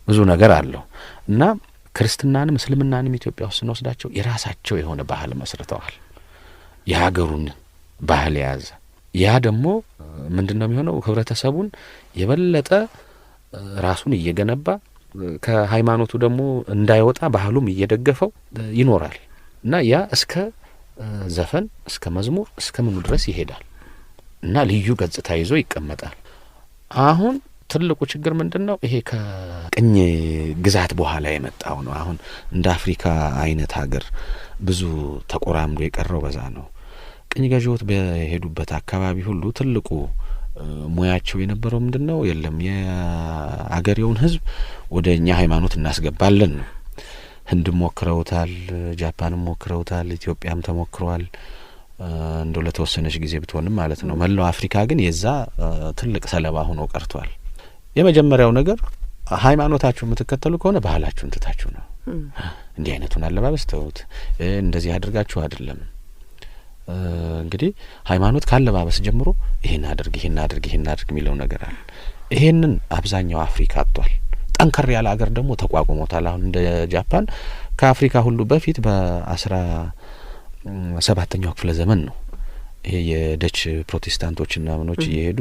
ብዙ ነገር አለው እና ክርስትናንም እስልምናንም ኢትዮጵያ ውስጥ እንወስዳቸው የራሳቸው የሆነ ባህል መስርተዋል የሀገሩን ባህል ያዘ ያ ደግሞ ምንድነው የሚሆነው ህብረተሰቡን የበለጠ ራሱን እየገነባ ከሃይማኖቱ ደግሞ እንዳይወጣ ባህሉም እየደገፈው ይኖራል እና ያ እስከ ዘፈን እስከ መዝሙር እስከ ምኑ ድረስ ይሄዳል እና ልዩ ገጽታ ይዞ ይቀመጣል አሁን ትልቁ ችግር ምንድነው ይሄ ከቅኝ ግዛት በኋላ የመጣው ነው አሁን እንደ አፍሪካ አይነት ሀገር ብዙ ተቆራምዶ የቀረው በዛ ነው ቅኝ ገዢዎች በሄዱበት አካባቢ ሁሉ ትልቁ ሙያቸው የነበረው ምንድነው የለም የአገሬውን ህዝብ ወደኛ ሃይማኖት እናስገባለን ነው ህንድም ሞክረውታል ጃፓንም ሞክረውታል ኢትዮጵያም ተሞክሯል እንደው ለተወሰነች ጊዜ ብትሆንም ማለት ነው መላው አፍሪካ ግን የዛ ትልቅ ሰለባ ሆኖ ቀርቷል የመጀመሪያው ነገር ሃይማኖታችሁ የምትከተሉ ከሆነ ባህላችሁን ትታችሁ ነው እንዲህ አይነቱን አለባበስ ተውት እንደዚህ አድርጋችሁ አይደለም እንግዲህ ሃይማኖት ካለባበስ ጀምሮ ይሄን አድርግ የሚለው ነገር አለ። ይሄንን አብዛኛው አፍሪካ አጥቷል። ጠንከር ያለ አገር ደግሞ ተቋቁሞታል። አሁን እንደ ጃፓን ከአፍሪካ ሁሉ በፊት በ17ኛው ክፍለ ዘመን ነው ይሄ የደች ፕሮቴስታንቶችና ምኖች እየሄዱ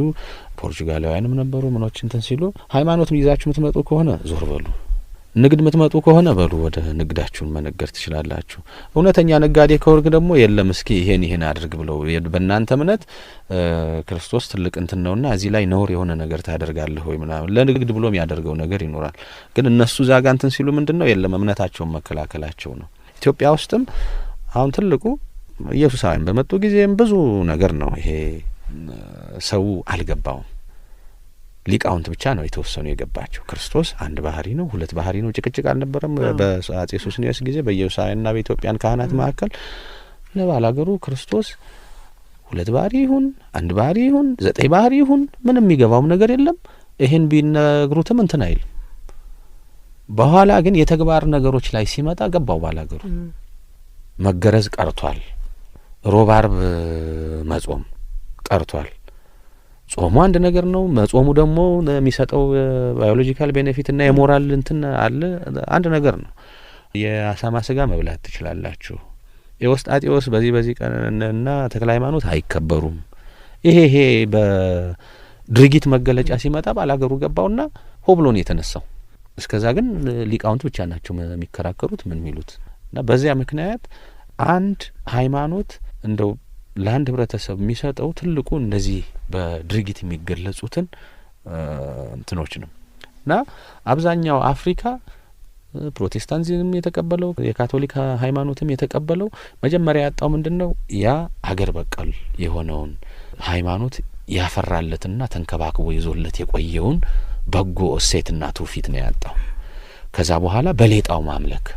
ፖርቹጋላውያንም ነበሩ ምኖች እንትን ሲሉ ሃይማኖትን ይዛችሁ የምትመጡ ከሆነ ዞር በሉ፣ ንግድ የምትመጡ ከሆነ በሉ ወደ ንግዳችሁን መነገር ትችላላችሁ። እውነተኛ ነጋዴ ከወርግ ደግሞ የለም እስኪ ይሄን አድርግ ብለው በእናንተ እምነት ክርስቶስ ትልቅ እንትን ነውና እዚህ ላይ ነውር የሆነ ነገር ታደርጋለህ ወይ ምናምን ለንግድ ብሎ የሚያደርገው ነገር ይኖራል። ግን እነሱ ዛጋ እንትን ሲሉ ምንድነው የለም እምነታቸውን መከላከላቸው ነው። ኢትዮጵያ ውስጥም አሁን ትልቁ ኢየሱሳውያን በመጡ ጊዜም ብዙ ነገር ነው ይሄ ሰው አልገባውም። ሊቃውንት ብቻ ነው የተወሰኑ የገባቸው። ክርስቶስ አንድ ባህሪ ነው፣ ሁለት ባህሪ ነው ጭቅጭቅ አልነበረም። በአጼ ሱስንዮስ ጊዜ በኢየሩሳሌምና በኢትዮጵያን ካህናት መካከል ለባላገሩ ክርስቶስ ሁለት ባህሪ ይሁን አንድ ባህሪ ይሁን 9 ባህሪ ይሁን ምንም የሚገባውም ነገር የለም። ይሄን ቢነግሩትም እንትን አይል። በኋላ ግን የተግባር ነገሮች ላይ ሲመጣ ገባው ባላገሩ። መገረዝ ቀርቷል። ሮብ ዓርብ መጾም ቀርቷል። ጾሙ አንድ ነገር ነው። መጾሙ ደግሞ የሚሰጠው ባዮሎጂካል ቤኔፊት እና የሞራል እንትን አለ አንድ ነገር ነው። የአሳማ ስጋ መብላት ትችላላችሁ። የውስጣጤዎስ በዚህ ቀንና ተክለ ሃይማኖት አይከበሩም። ይሄ በድርጊት መገለጫ ሲመጣ ባላገሩ ገባውና ሆብሎን የተነሳው። እስከዛ ግን ሊቃውንት ብቻ ናቸው የሚከራከሩት ምን ሚሉት እና በዚያ ምክንያት አንድ ሃይማኖት እንደው ለአንድ ህብረተሰብ የሚሰጠው ትልቁ እንደዚህ በድርጊት የሚገለጹትን እንትኖች ነው እና አብዛኛው አፍሪካ ፕሮቴስታንቲዝም የተቀበለው የካቶሊክ ሃይማኖትም የተቀበለው መጀመሪያ ያጣው ምንድነው ያ አገር በቀል የሆነውን ሃይማኖት ያፈራለትና ተንከባክቦ ይዞለት የቆየውን በጎ እሴትና ትውፊት ነው ያጣው። ከዛ በኋላ በሌጣው ማምለክ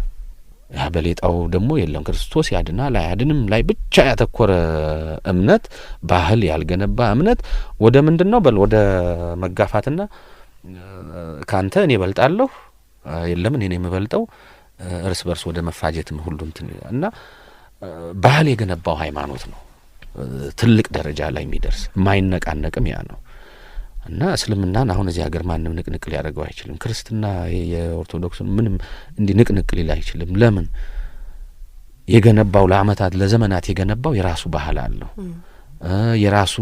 ያ በሌጣው ደግሞ የለም ክርስቶስ ያድናል አያድንም ላይ ብቻ ያተኮረ እምነት ባህል ያልገነባ እምነት ወደ ምንድነው ወደ መጋፋትና ካንተ እኔ እበልጣለሁ የለም እኔ የምበልጠው እርስ በርስ ወደ መፋጀትም ሁሉ እንትን እና ባህል የገነባው ሃይማኖት ነው ትልቅ ደረጃ ላይ የሚደርስ የማይነቃነቅም ያ ነው እና እስልምናን አሁን እዚህ ሀገር ማንም ንቅንቅ ሊያደርገው አይችልም። ክርስትና የኦርቶዶክስን ምንም እንዲህ ንቅንቅ ሊል አይችልም። ለምን የገነባው ለአመታት ለዘመናት የገነባው የራሱ ባህል አለው። የራሱ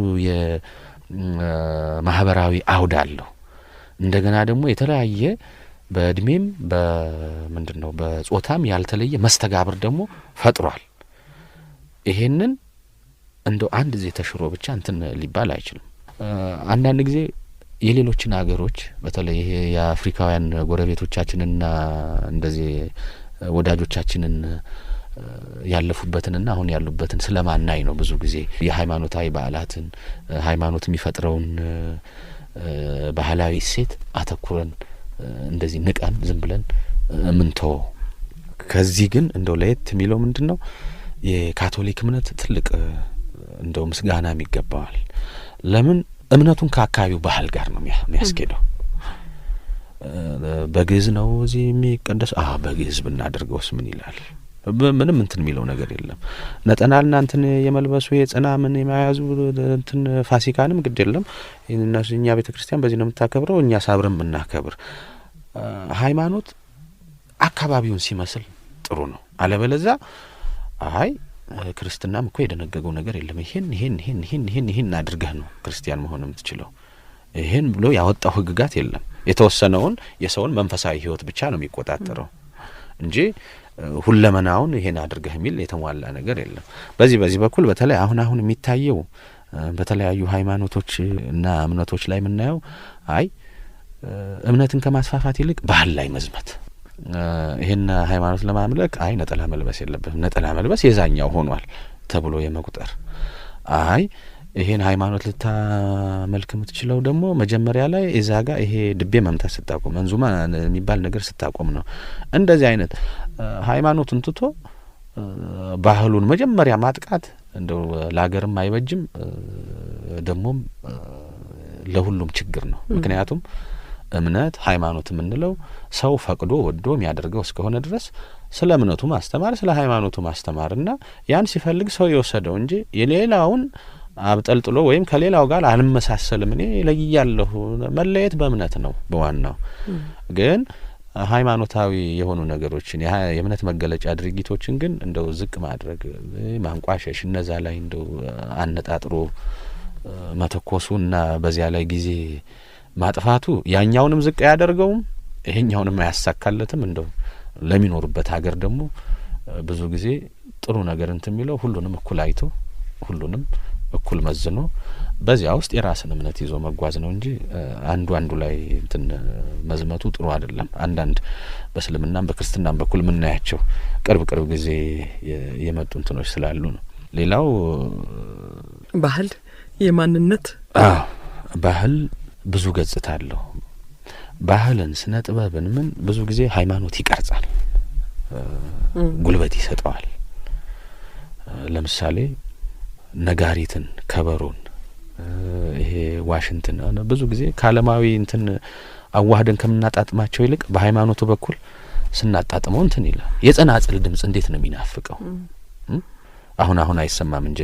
የማህበራዊ አውድ አለው። እንደገና ደግሞ የተለያየ በእድሜም በምንድነው በጾታም ያልተለየ መስተጋብር ደግሞ ፈጥሯል። ይሄንን እንደው አንድ ጊዜ ተሽሮ ብቻ እንትን ሊባል አይችልም። አንዳንድ ጊዜ የሌሎችን አገሮች በተለይ ይሄ የአፍሪካውያን ጎረቤቶቻችንና እንደዚህ ወዳጆቻችንን ያለፉበትንና አሁን ያሉበትን ስለማናይ ነው ብዙ ጊዜ የሃይማኖታዊ በዓላትን ሃይማኖት የሚፈጥረውን ባህላዊ እሴት አተኩረን እንደዚህ ንቀን ዝም ብለን ምንተው። ከዚህ ግን እንደው ለየት የሚለው ምንድነው የካቶሊክ እምነት ትልቅ እንደው ምስጋናም ይገባዋል። ለምን እምነቱን ከአካባቢው ባህል ጋር ነው የሚያስኬደው። በግዕዝ ነው እዚህ የሚቀደስ በግዕዝ ብናደርገውስ ምን ይላል? ምንም እንትን የሚለው ነገር የለም። ነጠናልና እንትን የመልበሱ የጽና ምን የማያዙ እንትን ፋሲካንም ግድ የለም። እነሱ እኛ ቤተክርስቲያን በዚህ ነው የምታከብረው፣ እኛ ሳብረን እናከብር። ሃይማኖት አካባቢውን ሲመስል ጥሩ ነው። አለበለዚያ ክርስትናም እኮ የደነገገው ነገር የለም ይሄን አድርገህ ነው ክርስቲያን መሆን የምትችለው ይሄን ብሎ ያወጣው ህግጋት የለም። የተወሰነውን የሰውን መንፈሳዊ ህይወት ብቻ ነው የሚቆጣጠረው እንጂ ሁለመናውን ይሄን አድርገህ የሚል የተሟላ ነገር የለም። በዚህ በኩል በተለይ አሁን የሚታየው በተለያዩ ሃይማኖቶች እና እምነቶች ላይ የምናየው እምነትን ከማስፋፋት ይልቅ ባህል ላይ መዝመት። ይሄን ሃይማኖት ለማምለክ ነጠላ መልበስ የለብህም፣ ነጠላ መልበስ የዛኛው ሆኗል ተብሎ የመቁጠር ይሄን ሃይማኖት ልታመልክ የምትችለው ደግሞ መጀመሪያ ላይ እዛጋ ይሄ ድቤ መምታት ስታቆም መንዙማ የሚባል ነገር ስታቆም ነው። እንደዚህ አይነት ሃይማኖቱን ትቶ ባህሉን መጀመሪያ ማጥቃት እንደው ለሀገርም አይበጅም፣ ደግሞም ለሁሉም ችግር ነው። ምክንያቱም እምነት ሃይማኖት የምንለው ሰው ፈቅዶ ወዶ የሚያደርገው እስከሆነ ድረስ ስለ እምነቱ ማስተማር ስለ ሃይማኖቱ ማስተማርና ያን ሲፈልግ ሰው የወሰደው እንጂ የሌላውን አብጠልጥሎ ወይም ከሌላው ጋር አልመሳሰልም እኔ ለይያለሁ መለየት በእምነት ነው በዋናው ግን ሃይማኖታዊ የሆኑ ነገሮችን የእምነት መገለጫ ድርጊቶችን ግን እንደው ዝቅ ማድረግ ማንቋሸሽ እነዛ ላይ እንደው አነጣጥሮ መተኮሱና በዚያ ላይ ጊዜ ማጥፋቱ ያኛውንም ዝቅ ያደርገውም ይሄኛውንም አያሳካለትም እንደው ለሚኖርበት ሀገር ደግሞ ብዙ ጊዜ ጥሩ ነገር እንትን የሚለው ሁሉንም እኩል አይቶ ሁሉንም እኩል መዝኖ በዚያ ውስጥ የራስን እምነት ይዞ መጓዝ ነው እንጂ አንዱ ላይ እንትን መዝመቱ ጥሩ አይደለም። አንዳንድ በእስልምናም በክርስትናም በኩል ምናያቸው ቅርብ ጊዜ የመጡ እንትኖች ስላሉ ነው። ሌላው ባህል የማንነት ባህል ብዙ ገጽታ አለው። ባህልን ስነ ጥበብን ምን ብዙ ጊዜ ሃይማኖት ይቀርጻል፣ ጉልበት ይሰጠዋል። ለምሳሌ ነጋሪትን ከበሮን ይሄ ዋሽንትን ብዙ ጊዜ ካለማዊ እንትን አዋህደን ከምናጣጥማቸው ይልቅ በሃይማኖቱ በኩል ስናጣጥመው እንትን ይላል። የጸናጽል ድምጽ እንዴት ነው የሚናፍቀው! አሁን አይሰማም እንጂ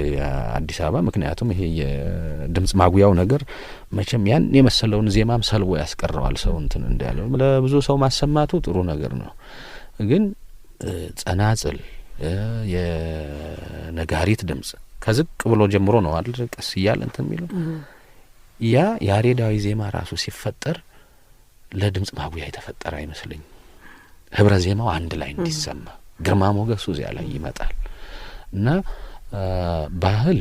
አዲስ አበባ ምክንያቱም ይሄ የድምጽ ማጉያው ነገር መቼም ያን የመሰለውን ዜማም ሰልቦ ያስቀረዋል። ሰው እንትን እንዳለው ለብዙ ሰው ማሰማቱ ጥሩ ነገር ነው። ግን ጸናጽል የነጋሪት ድምጽ ከዝቅ ብሎ ጀምሮ ነው አይደል ቀስ ይያል እንትን የሚለው ያ ያሬዳዊ ዜማ ራሱ ሲፈጠር ለድምጽ ማጉያ የተፈጠረ አይመስልኝ። ህብረ ዜማው አንድ ላይ እንዲሰማ ግርማ ሞገሱ እዚያ ላይ ይመጣል። እና ባህል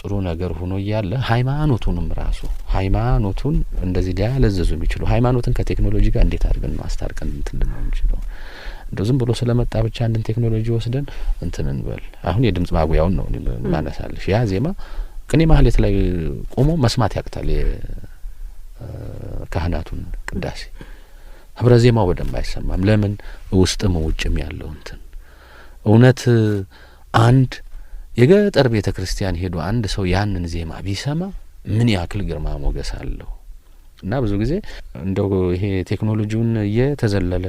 ጥሩ ነገር ሆኖ እያለ ሃይማኖቱንም ራሱ ሃይማኖቱን እንደዚህ ሊያለዘዙ የሚችሉ ሃይማኖትን ከቴክኖሎጂ ጋር እንዴት አድርገን ማስታርቀን እንትን ነው እንችላለን። እንደው ዝም ብሎ ስለመጣ ብቻ አንድን ቴክኖሎጂ ወስደን እንትን እንበል። አሁን የድምጽ ማጉያውን ነው ማነሳለሽ። ያ ዜማ ቅኔ ማህሌት ላይ ቆሞ መስማት ያቅታል። የካህናቱን ቅዳሴ ህብረ ዜማው በደንብ አይሰማም። ለምን? ውስጥም ውጭም ያለው እንትን እውነት አንድ የገጠር ቤተክርስቲያን ሄዶ አንድ ሰው ያንን ዜማ ቢሰማ ምን ያክል ግርማ ሞገስ አለው። እና ብዙ ጊዜ እንደው ይሄ ቴክኖሎጂውን እየተዘለለ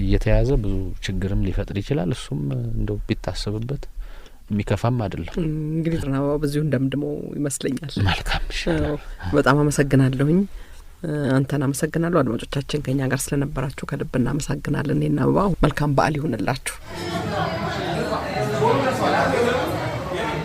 እየተያዘ ብዙ ችግርም ሊፈጥር ይችላል። እሱም እንደው ቢታሰብበት የሚከፋም አይደለም። እንግዲህ ነው በዚሁ እንደምድመው ይመስለኛል። መልካም በጣም አመሰግናለሁኝ። አንተን አመሰግናለሁ። አድማጮቻችን ከኛ ጋር ስለነበራችሁ ከልብ እናመሰግናለን። እኔና አበባው መልካም በዓል ይሁንላችሁ።